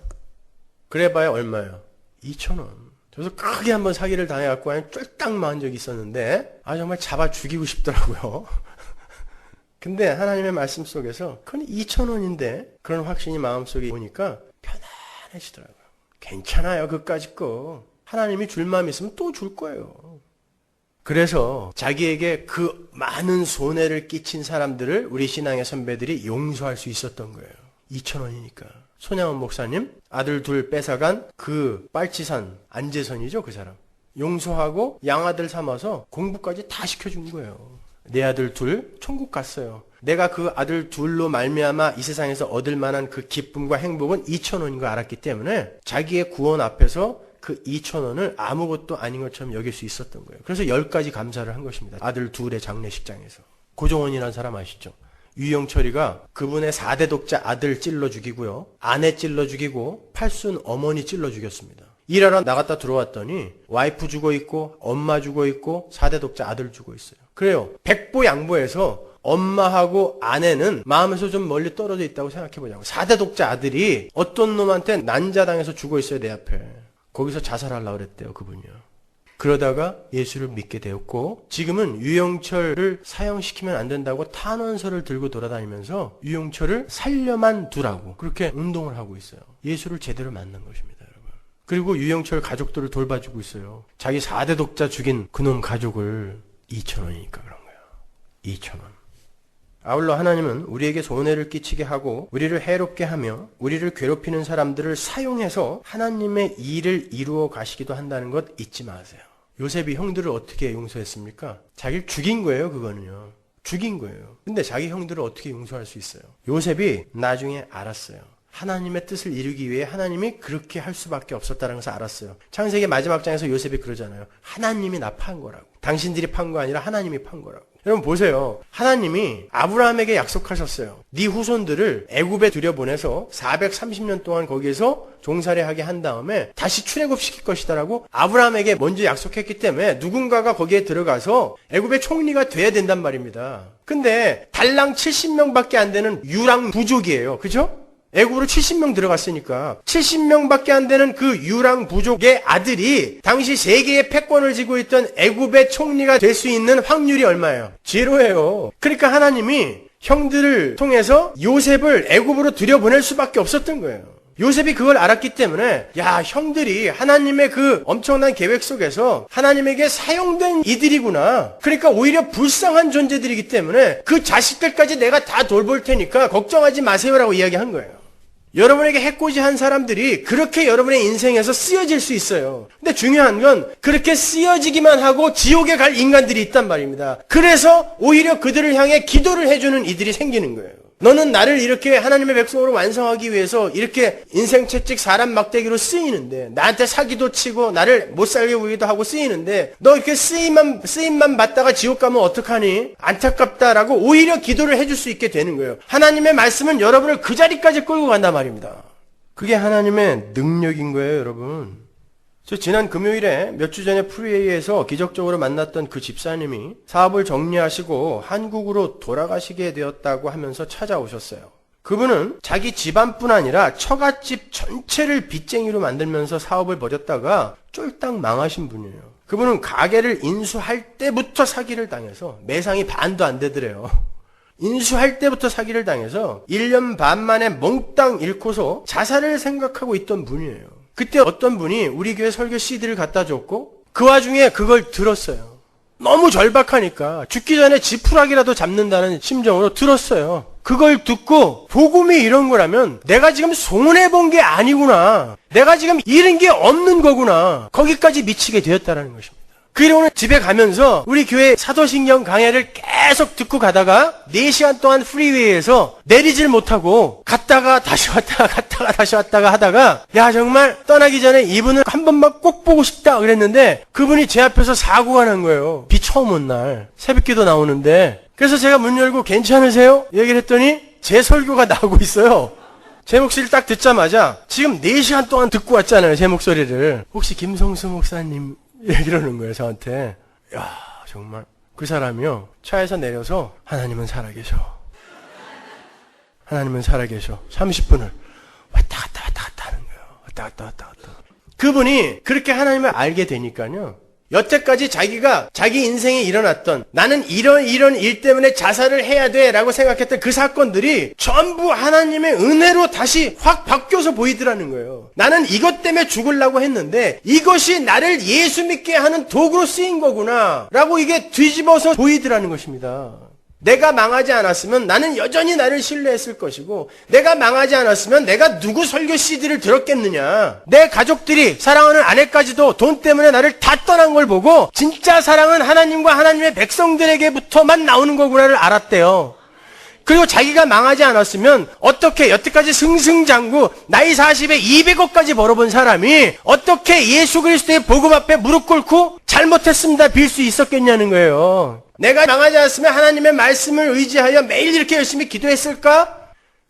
그래봐야 얼마예요? 2천원. 그래서 크게 한번 사기를 당해갖고 그냥 쫄딱 망한 적이 있었는데 정말 잡아 죽이고 싶더라고요. 근데 하나님의 말씀 속에서 그건 2,000원인데 그런 확신이 마음속에 오니까 편안해지더라고요. 괜찮아요. 그까짓 거. 하나님이 줄 마음 있으면 또 줄 거예요. 그래서 자기에게 그 많은 손해를 끼친 사람들을 우리 신앙의 선배들이 용서할 수 있었던 거예요. 2,000원이니까. 손양원 목사님 아들 둘 뺏어간 그 빨치산 안재선이죠, 그 사람. 용서하고 양아들 삼아서 공부까지 다 시켜준 거예요. 내 아들 둘 천국 갔어요. 내가 그 아들 둘로 말미암아 이 세상에서 얻을 만한 그 기쁨과 행복은 2,000원인 걸 알았기 때문에 자기의 구원 앞에서 그 2,000원을 아무것도 아닌 것처럼 여길 수 있었던 거예요. 그래서 10가지 감사를 한 것입니다. 아들 둘의 장례식장에서. 고종원이라는 사람 아시죠? 유영철이가 그분의 4대 독자 아들 찔러 죽이고요. 아내 찔러 죽이고 팔순 어머니 찔러 죽였습니다. 일하러 나갔다 들어왔더니 와이프 죽어 있고 엄마 죽어 있고 4대 독자 아들 죽어 있어요. 그래요. 백보양보해서 엄마하고 아내는 마음에서 좀 멀리 떨어져 있다고 생각해보자고. 4대 독자 아들이 어떤 놈한테 난자당해서 죽어 있어요, 내 앞에. 거기서 자살하려고 그랬대요, 그분이요. 그러다가 예수를 믿게 되었고 지금은 유영철을 사형시키면 안 된다고 탄원서를 들고 돌아다니면서 유영철을 살려만 두라고 그렇게 운동을 하고 있어요. 예수를 제대로 만난 것입니다, 여러분. 그리고 유영철 가족들을 돌봐주고 있어요. 자기 4대 독자 죽인 그놈 가족을 2,000원이니까 그런 거예요. 2,000원. 아울러 하나님은 우리에게 손해를 끼치게 하고 우리를 해롭게 하며 우리를 괴롭히는 사람들을 사용해서 하나님의 일을 이루어 가시기도 한다는 것 잊지 마세요. 요셉이 형들을 어떻게 용서했습니까? 자기를 죽인 거예요, 그거는요. 죽인 거예요. 근데 자기 형들을 어떻게 용서할 수 있어요? 요셉이 나중에 알았어요. 하나님의 뜻을 이루기 위해 하나님이 그렇게 할 수밖에 없었다는 것을 알았어요. 창세기 마지막 장에서 요셉이 그러잖아요. 하나님이 나 판 거라고. 당신들이 판 거 아니라 하나님이 판 거라고. 여러분 보세요. 하나님이 아브라함에게 약속하셨어요. 네 후손들을 애굽에 들여보내서 430년 동안 거기에서 종살이하게 한 다음에 다시 출애굽시킬 것이다라고 아브라함에게 먼저 약속했기 때문에 누군가가 거기에 들어가서 애굽의 총리가 돼야 된단 말입니다. 근데 달랑 70명밖에 안 되는 유랑 부족이에요. 그죠? 애굽으로 70명 들어갔으니까 70명밖에 안 되는 그 유랑 부족의 아들이 당시 세계의 패권을 쥐고 있던 애굽의 총리가 될 수 있는 확률이 얼마예요? 제로예요. 그러니까 하나님이 형들을 통해서 요셉을 애굽으로 들여보낼 수밖에 없었던 거예요. 요셉이 그걸 알았기 때문에 야, 형들이 하나님의 그 엄청난 계획 속에서 하나님에게 사용된 이들이구나. 그러니까 오히려 불쌍한 존재들이기 때문에 그 자식들까지 내가 다 돌볼 테니까 걱정하지 마세요라고 이야기한 거예요. 여러분에게 해코지한 사람들이 그렇게 여러분의 인생에서 쓰여질 수 있어요. 근데 중요한 건 그렇게 쓰여지기만 하고 지옥에 갈 인간들이 있단 말입니다. 그래서 오히려 그들을 향해 기도를 해주는 이들이 생기는 거예요. 너는 나를 이렇게 하나님의 백성으로 완성하기 위해서 이렇게 인생 채찍 사람 막대기로 쓰이는데 나한테 사기도 치고 나를 못 살게 구기도 하고 쓰이는데 너 이렇게 쓰임만 받다가 지옥 가면 어떡하니? 안타깝다라고 오히려 기도를 해줄 수 있게 되는 거예요. 하나님의 말씀은 여러분을 그 자리까지 끌고 간단 말입니다. 그게 하나님의 능력인 거예요, 여러분. 저 지난 금요일에 몇 주 전에 프리웨이에서 기적적으로 만났던 그 집사님이 사업을 정리하시고 한국으로 돌아가시게 되었다고 하면서 찾아오셨어요. 그분은 자기 집안뿐 아니라 처갓집 전체를 빚쟁이로 만들면서 사업을 벌였다가 쫄딱 망하신 분이에요. 그분은 가게를 인수할 때부터 사기를 당해서 매상이 반도 안 되더래요. 인수할 때부터 사기를 당해서 1년 반 만에 몽땅 잃고서 자살을 생각하고 있던 분이에요. 그때 어떤 분이 우리 교회 설교 CD를 갖다 줬고 그 와중에 그걸 들었어요. 너무 절박하니까 죽기 전에 지푸라기라도 잡는다는 심정으로 들었어요. 그걸 듣고 복음이 이런 거라면 내가 지금 손해본 게 아니구나. 내가 지금 잃은 게 없는 거구나. 거기까지 미치게 되었다는 것입니다. 그리고는 집에 가면서 우리 교회 사도신경 강해를 계속 듣고 가다가 4시간 동안 프리웨이에서 내리질 못하고 갔다가 다시 왔다가 하다가 야, 정말 떠나기 전에 이분을 한 번만 꼭 보고 싶다 그랬는데 그분이 제 앞에서 사고가 난 거예요. 비 처음 온 날 새벽기도 나오는데 그래서 제가 문 열고 괜찮으세요? 얘기를 했더니 제 설교가 나오고 있어요. 제 목소리를 딱 듣자마자 지금 4시간 동안 듣고 왔잖아요, 제 목소리를. 혹시 김성수 목사님 이러는 거예요, 저한테. 야, 정말 그 사람이요, 차에서 내려서 하나님은 살아계셔, 하나님은 살아계셔 30분을 왔다 갔다 하는 거예요. 왔다 갔다. 그분이 그렇게 하나님을 알게 되니까요. 여태까지 자기가 자기 인생에 일어났던 나는 이런 일 때문에 자살을 해야 돼 라고 생각했던 그 사건들이 전부 하나님의 은혜로 다시 확 바뀌어서 보이더라는 거예요. 나는 이것 때문에 죽으려고 했는데 이것이 나를 예수 믿게 하는 도구로 쓰인 거구나 라고 이게 뒤집어서 보이더라는 것입니다. 내가 망하지 않았으면 나는 여전히 나를 신뢰했을 것이고, 내가 망하지 않았으면 내가 누구 설교 CD를 들었겠느냐. 내 가족들이, 사랑하는 아내까지도 돈 때문에 나를 다 떠난 걸 보고 진짜 사랑은 하나님과 하나님의 백성들에게부터만 나오는 거구나를 알았대요. 그리고 자기가 망하지 않았으면 어떻게 여태까지 승승장구 나이 40에 200억까지 벌어본 사람이 어떻게 예수 그리스도의 복음 앞에 무릎 꿇고 잘못했습니다 빌 수 있었겠냐는 거예요. 내가 망하지 않았으면 하나님의 말씀을 의지하여 매일 이렇게 열심히 기도했을까?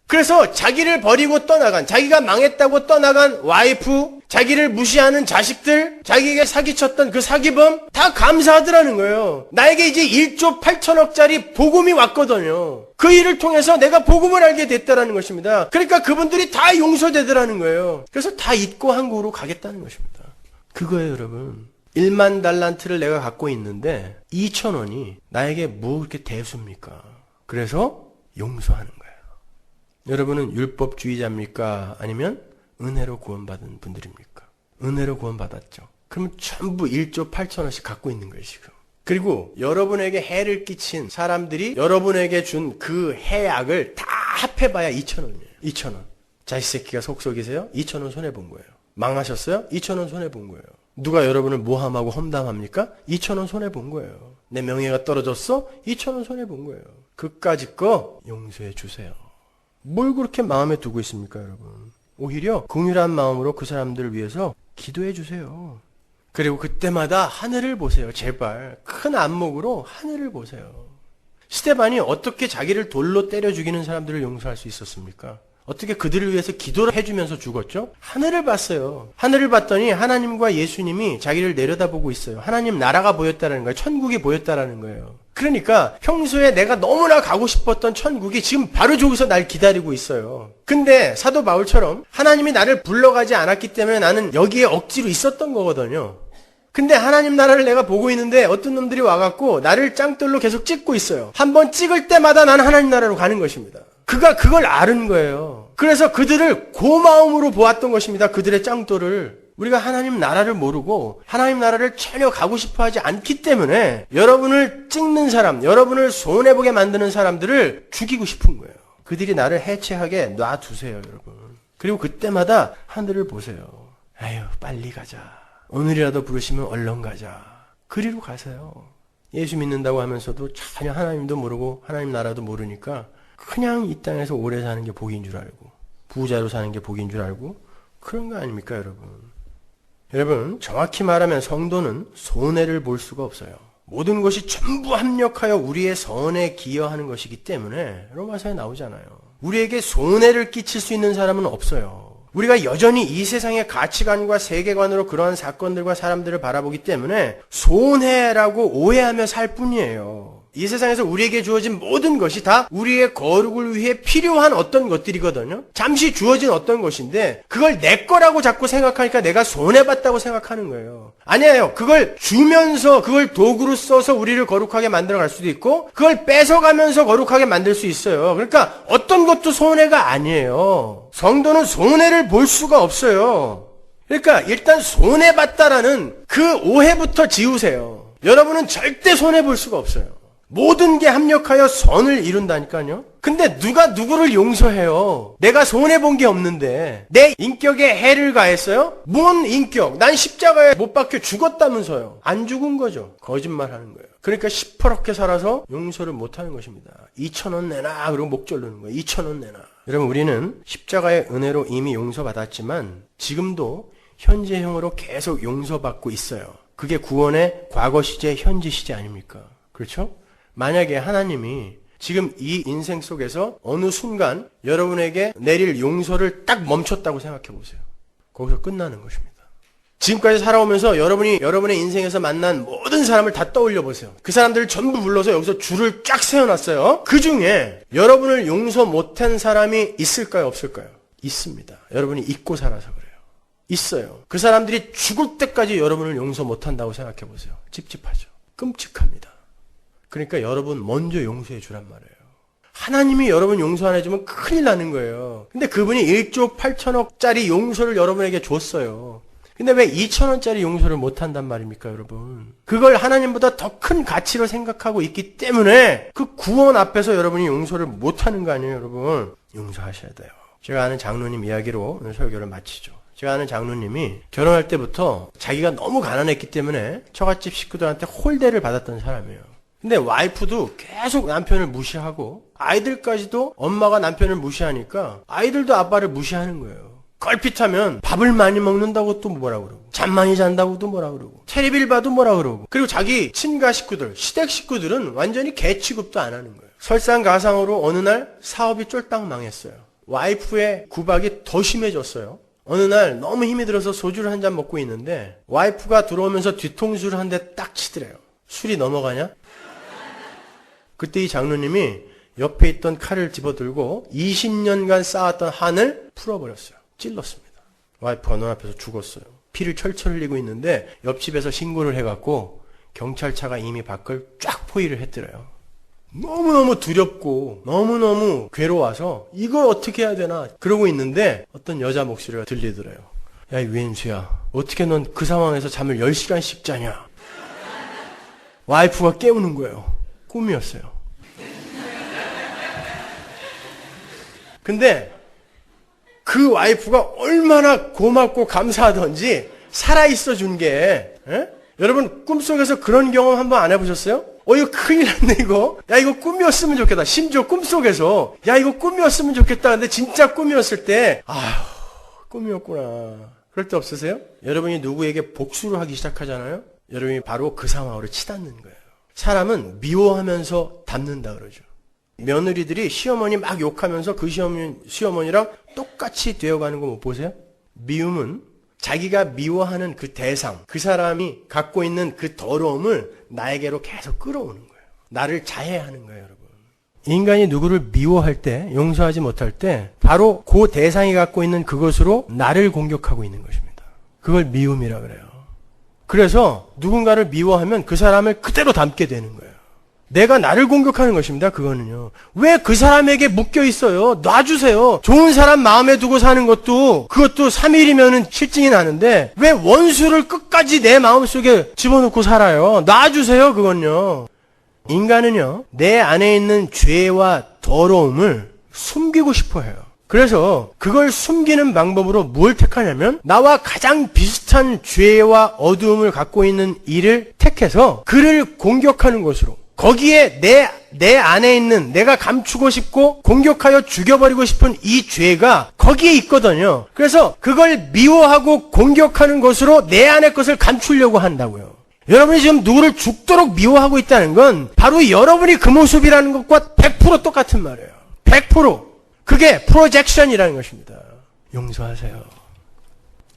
그래서 자기를 버리고 떠나간, 자기가 망했다고 떠나간 와이프, 자기를 무시하는 자식들, 자기에게 사기쳤던 그 사기범 다 감사하더라는 거예요. 나에게 이제 1조 8천억짜리 복음이 왔거든요. 그 일을 통해서 내가 복음을 알게 됐다라는 것입니다. 그러니까 그분들이 다 용서되더라는 거예요. 그래서 다 잊고 한국으로 가겠다는 것입니다. 그거예요, 여러분. 1만 달란트를 내가 갖고 있는데 2,000원이 나에게 뭐 그렇게 대수입니까? 그래서 용서하는 거예요. 여러분은 율법주의자입니까? 아니면 은혜로 구원받은 분들입니까? 은혜로 구원받았죠. 그러면 전부 1조 8천원씩 갖고 있는 거예요, 지금. 그리고 여러분에게 해를 끼친 사람들이 여러분에게 준 그 해악을 다 합해봐야 2,000원이에요. 2,000원. 자식 새끼가 속속이세요? 2,000원 손해본 거예요. 망하셨어요? 2,000원 손해본 거예요. 누가 여러분을 모함하고 험담합니까? 2,000원 손해본 거예요. 내 명예가 떨어졌어? 2,000원 손해본 거예요. 그까짓 거 용서해 주세요. 뭘 그렇게 마음에 두고 있습니까, 여러분? 오히려 긍휼한 마음으로 그 사람들을 위해서 기도해 주세요. 그리고 그때마다 하늘을 보세요. 제발 큰 안목으로 하늘을 보세요. 스데반이 어떻게 자기를 돌로 때려 죽이는 사람들을 용서할 수 있었습니까? 어떻게 그들을 위해서 기도를 해주면서 죽었죠? 하늘을 봤어요. 하늘을 봤더니 하나님과 예수님이 자기를 내려다보고 있어요. 하나님 나라가 보였다는 거예요. 천국이 보였다는 거예요. 그러니까 평소에 내가 너무나 가고 싶었던 천국이 지금 바로 저기서 날 기다리고 있어요. 근데 사도 바울처럼 하나님이 나를 불러가지 않았기 때문에 나는 여기에 억지로 있었던 거거든요. 근데 하나님 나라를 내가 보고 있는데 어떤 놈들이 와갖고 나를 짱돌로 계속 찍고 있어요. 한번 찍을 때마다 나는 하나님 나라로 가는 것입니다. 그가 그걸 아는 거예요. 그래서 그들을 고마움으로 보았던 것입니다. 그들의 짱돌을. 우리가 하나님 나라를 모르고 하나님 나라를 전혀 가고 싶어 하지 않기 때문에 여러분을 찍는 사람, 여러분을 손해보게 만드는 사람들을 죽이고 싶은 거예요. 그들이 나를 해체하게 놔두세요, 여러분. 그리고 그때마다 하늘을 보세요. 아유, 빨리 가자. 오늘이라도 부르시면 얼른 가자. 그리로 가세요. 예수 믿는다고 하면서도 전혀 하나님도 모르고 하나님 나라도 모르니까 그냥 이 땅에서 오래 사는 게 복인 줄 알고 부자로 사는 게 복인 줄 알고 그런 거 아닙니까, 여러분? 여러분, 정확히 말하면 성도는 손해를 볼 수가 없어요. 모든 것이 전부 합력하여 우리의 선에 기여하는 것이기 때문에 로마서에 나오잖아요. 우리에게 손해를 끼칠 수 있는 사람은 없어요. 우리가 여전히 이 세상의 가치관과 세계관으로 그러한 사건들과 사람들을 바라보기 때문에 손해라고 오해하며 살 뿐이에요. 이 세상에서 우리에게 주어진 모든 것이 다 우리의 거룩을 위해 필요한 어떤 것들이거든요. 잠시 주어진 어떤 것인데 그걸 내 거라고 자꾸 생각하니까 내가 손해봤다고 생각하는 거예요. 아니에요. 그걸 주면서 그걸 도구로 써서 우리를 거룩하게 만들어갈 수도 있고 그걸 뺏어가면서 거룩하게 만들 수 있어요. 그러니까 어떤 것도 손해가 아니에요. 성도는 손해를 볼 수가 없어요. 그러니까 일단 손해봤다라는 그 오해부터 지우세요. 여러분은 절대 손해볼 수가 없어요. 모든 게 합력하여 선을 이룬다니까요. 근데 누가 누구를 용서해요? 내가 손해본 게 없는데 내 인격에 해를 가했어요? 뭔 인격? 난 십자가에 못 박혀 죽었다면서요. 안 죽은 거죠. 거짓말하는 거예요. 그러니까 시퍼렇게 살아서 용서를 못하는 것입니다. 2,000원 내놔 그러고 목 졸르는 거예요. 2,000원 내놔. 여러분, 우리는 십자가의 은혜로 이미 용서받았지만 지금도 현재형으로 계속 용서받고 있어요. 그게 구원의 과거 시제, 현재 시제 아닙니까? 그렇죠? 만약에 하나님이 지금 이 인생 속에서 어느 순간 여러분에게 내릴 용서를 딱 멈췄다고 생각해 보세요. 거기서 끝나는 것입니다. 지금까지 살아오면서 여러분이 여러분의 인생에서 만난 모든 사람을 다 떠올려 보세요. 그 사람들을 전부 불러서 여기서 줄을 쫙 세워놨어요. 그 중에 여러분을 용서 못한 사람이 있을까요? 없을까요? 있습니다. 여러분이 잊고 살아서 그래요. 있어요. 그 사람들이 죽을 때까지 여러분을 용서 못한다고 생각해 보세요. 찝찝하죠. 끔찍합니다. 그러니까 여러분 먼저 용서해 주란 말이에요. 하나님이 여러분 용서 안 해주면 큰일 나는 거예요. 근데 그분이 1조 8천억짜리 용서를 여러분에게 줬어요. 근데 왜 2천원짜리 용서를 못한단 말입니까, 여러분? 그걸 하나님보다 더 큰 가치로 생각하고 있기 때문에 그 구원 앞에서 여러분이 용서를 못하는 거 아니에요, 여러분? 용서하셔야 돼요. 제가 아는 장로님 이야기로 오늘 설교를 마치죠. 제가 아는 장로님이 결혼할 때부터 자기가 너무 가난했기 때문에 처갓집 식구들한테 홀대를 받았던 사람이에요. 근데 와이프도 계속 남편을 무시하고 아이들까지도 엄마가 남편을 무시하니까 아이들도 아빠를 무시하는 거예요. 걸핏하면 밥을 많이 먹는다고 또 뭐라 그러고 잠 많이 잔다고 또 뭐라 그러고 텔레비를 봐도 뭐라 그러고 그리고 자기 친가 식구들, 시댁 식구들은 완전히 개 취급도 안 하는 거예요. 설상가상으로 어느 날 사업이 쫄딱 망했어요. 와이프의 구박이 더 심해졌어요. 어느 날 너무 힘이 들어서 소주를 한 잔 먹고 있는데 와이프가 들어오면서 뒤통수를 한 대 딱 치더래요. 술이 넘어가냐? 그때 이 장로님이 옆에 있던 칼을 집어들고 20년간 쌓았던 한을 풀어버렸어요. 찔렀습니다. 와이프가 눈앞에서 죽었어요. 피를 철철 흘리고 있는데 옆집에서 신고를 해갖고 경찰차가 이미 밖을 쫙 포위를 했더래요. 너무너무 두렵고 너무너무 괴로워서 이걸 어떻게 해야 되나 그러고 있는데 어떤 여자 목소리가 들리더래요. 야, 이 웬수야. 어떻게 넌 그 상황에서 잠을 10시간씩 자냐. 와이프가 깨우는 거예요. 꿈이었어요. 근데 그 와이프가 얼마나 고맙고 감사하던지 살아있어 준 게, 여러분 꿈속에서 그런 경험 한번 안 해보셨어요? 이거 큰일 났네 이거. 야, 이거 꿈이었으면 좋겠다. 심지어 꿈속에서 야, 이거 꿈이었으면 좋겠다. 근데 진짜 꿈이었을 때 아휴, 꿈이었구나. 그럴 때 없으세요? 여러분이 누구에게 복수를 하기 시작하잖아요. 여러분이 바로 그 상황으로 치닫는 거예요. 사람은 미워하면서 닮는다 그러죠. 며느리들이 시어머니 막 욕하면서 그 시어머니랑 똑같이 되어가는 거 못 보세요? 미움은 자기가 미워하는 그 대상, 그 사람이 갖고 있는 그 더러움을 나에게로 계속 끌어오는 거예요. 나를 자해하는 거예요, 여러분. 인간이 누구를 미워할 때, 용서하지 못할 때 바로 그 대상이 갖고 있는 그것으로 나를 공격하고 있는 것입니다. 그걸 미움이라 그래요. 그래서 누군가를 미워하면 그 사람을 그대로 닮게 되는 거예요. 내가 나를 공격하는 것입니다. 그거는요. 왜 그 사람에게 묶여 있어요? 놔주세요. 좋은 사람 마음에 두고 사는 것도 그것도 3일이면은 실증이 나는데 왜 원수를 끝까지 내 마음속에 집어넣고 살아요? 놔주세요. 그건요. 인간은요. 내 안에 있는 죄와 더러움을 숨기고 싶어 해요. 그래서 그걸 숨기는 방법으로 뭘 택하냐면 나와 가장 비슷한 죄와 어두움을 갖고 있는 이를 택해서 그를 공격하는 것으로 거기에 내 안에 있는 내가 감추고 싶고 공격하여 죽여버리고 싶은 이 죄가 거기에 있거든요. 그래서 그걸 미워하고 공격하는 것으로 내 안의 것을 감추려고 한다고요. 여러분이 지금 누구를 죽도록 미워하고 있다는 건 바로 여러분이 그 모습이라는 것과 100% 똑같은 말이에요. 100%. 그게 프로젝션이라는 것입니다. 용서하세요.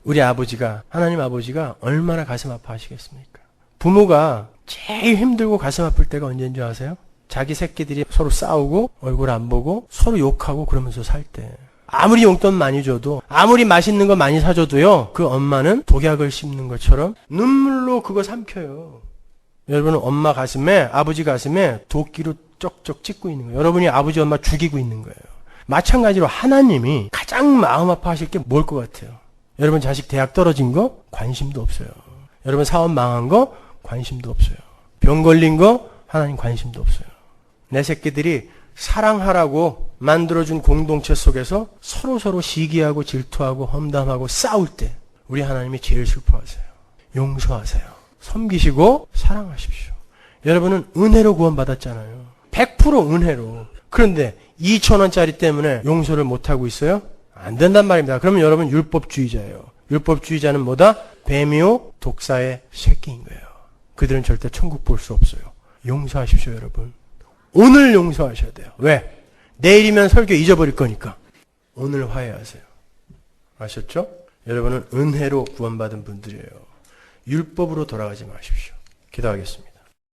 우리 아버지가, 하나님 아버지가 얼마나 가슴 아파하시겠습니까? 부모가 제일 힘들고 가슴 아플 때가 언제인 줄 아세요? 자기 새끼들이 서로 싸우고 얼굴 안 보고 서로 욕하고 그러면서 살 때. 아무리 용돈 많이 줘도 아무리 맛있는 거 많이 사줘도요. 그 엄마는 독약을 씹는 것처럼 눈물로 그거 삼켜요. 여러분은 엄마 가슴에 아버지 가슴에 도끼로 쩍쩍 찍고 있는 거예요. 여러분이 아버지 엄마 죽이고 있는 거예요. 마찬가지로 하나님이 가장 마음 아파하실 게 뭘 것 같아요? 여러분 자식 대학 떨어진 거 관심도 없어요. 여러분 사업 망한 거 관심도 없어요. 병 걸린 거 하나님 관심도 없어요. 내 새끼들이 사랑하라고 만들어준 공동체 속에서 서로 시기하고 질투하고 험담하고 싸울 때 우리 하나님이 제일 슬퍼하세요. 용서하세요. 섬기시고 사랑하십시오. 여러분은 은혜로 구원받았잖아요. 100% 은혜로. 그런데 2,000원짜리 때문에 용서를 못하고 있어요? 안 된단 말입니다. 그러면 여러분 율법주의자예요. 율법주의자는 뭐다? 뱀이요 독사의 새끼인 거예요. 그들은 절대 천국 볼 수 없어요. 용서하십시오, 여러분. 오늘 용서하셔야 돼요. 왜? 내일이면 설교 잊어버릴 거니까. 오늘 화해하세요. 아셨죠? 여러분은 은혜로 구원받은 분들이에요. 율법으로 돌아가지 마십시오. 기도하겠습니다.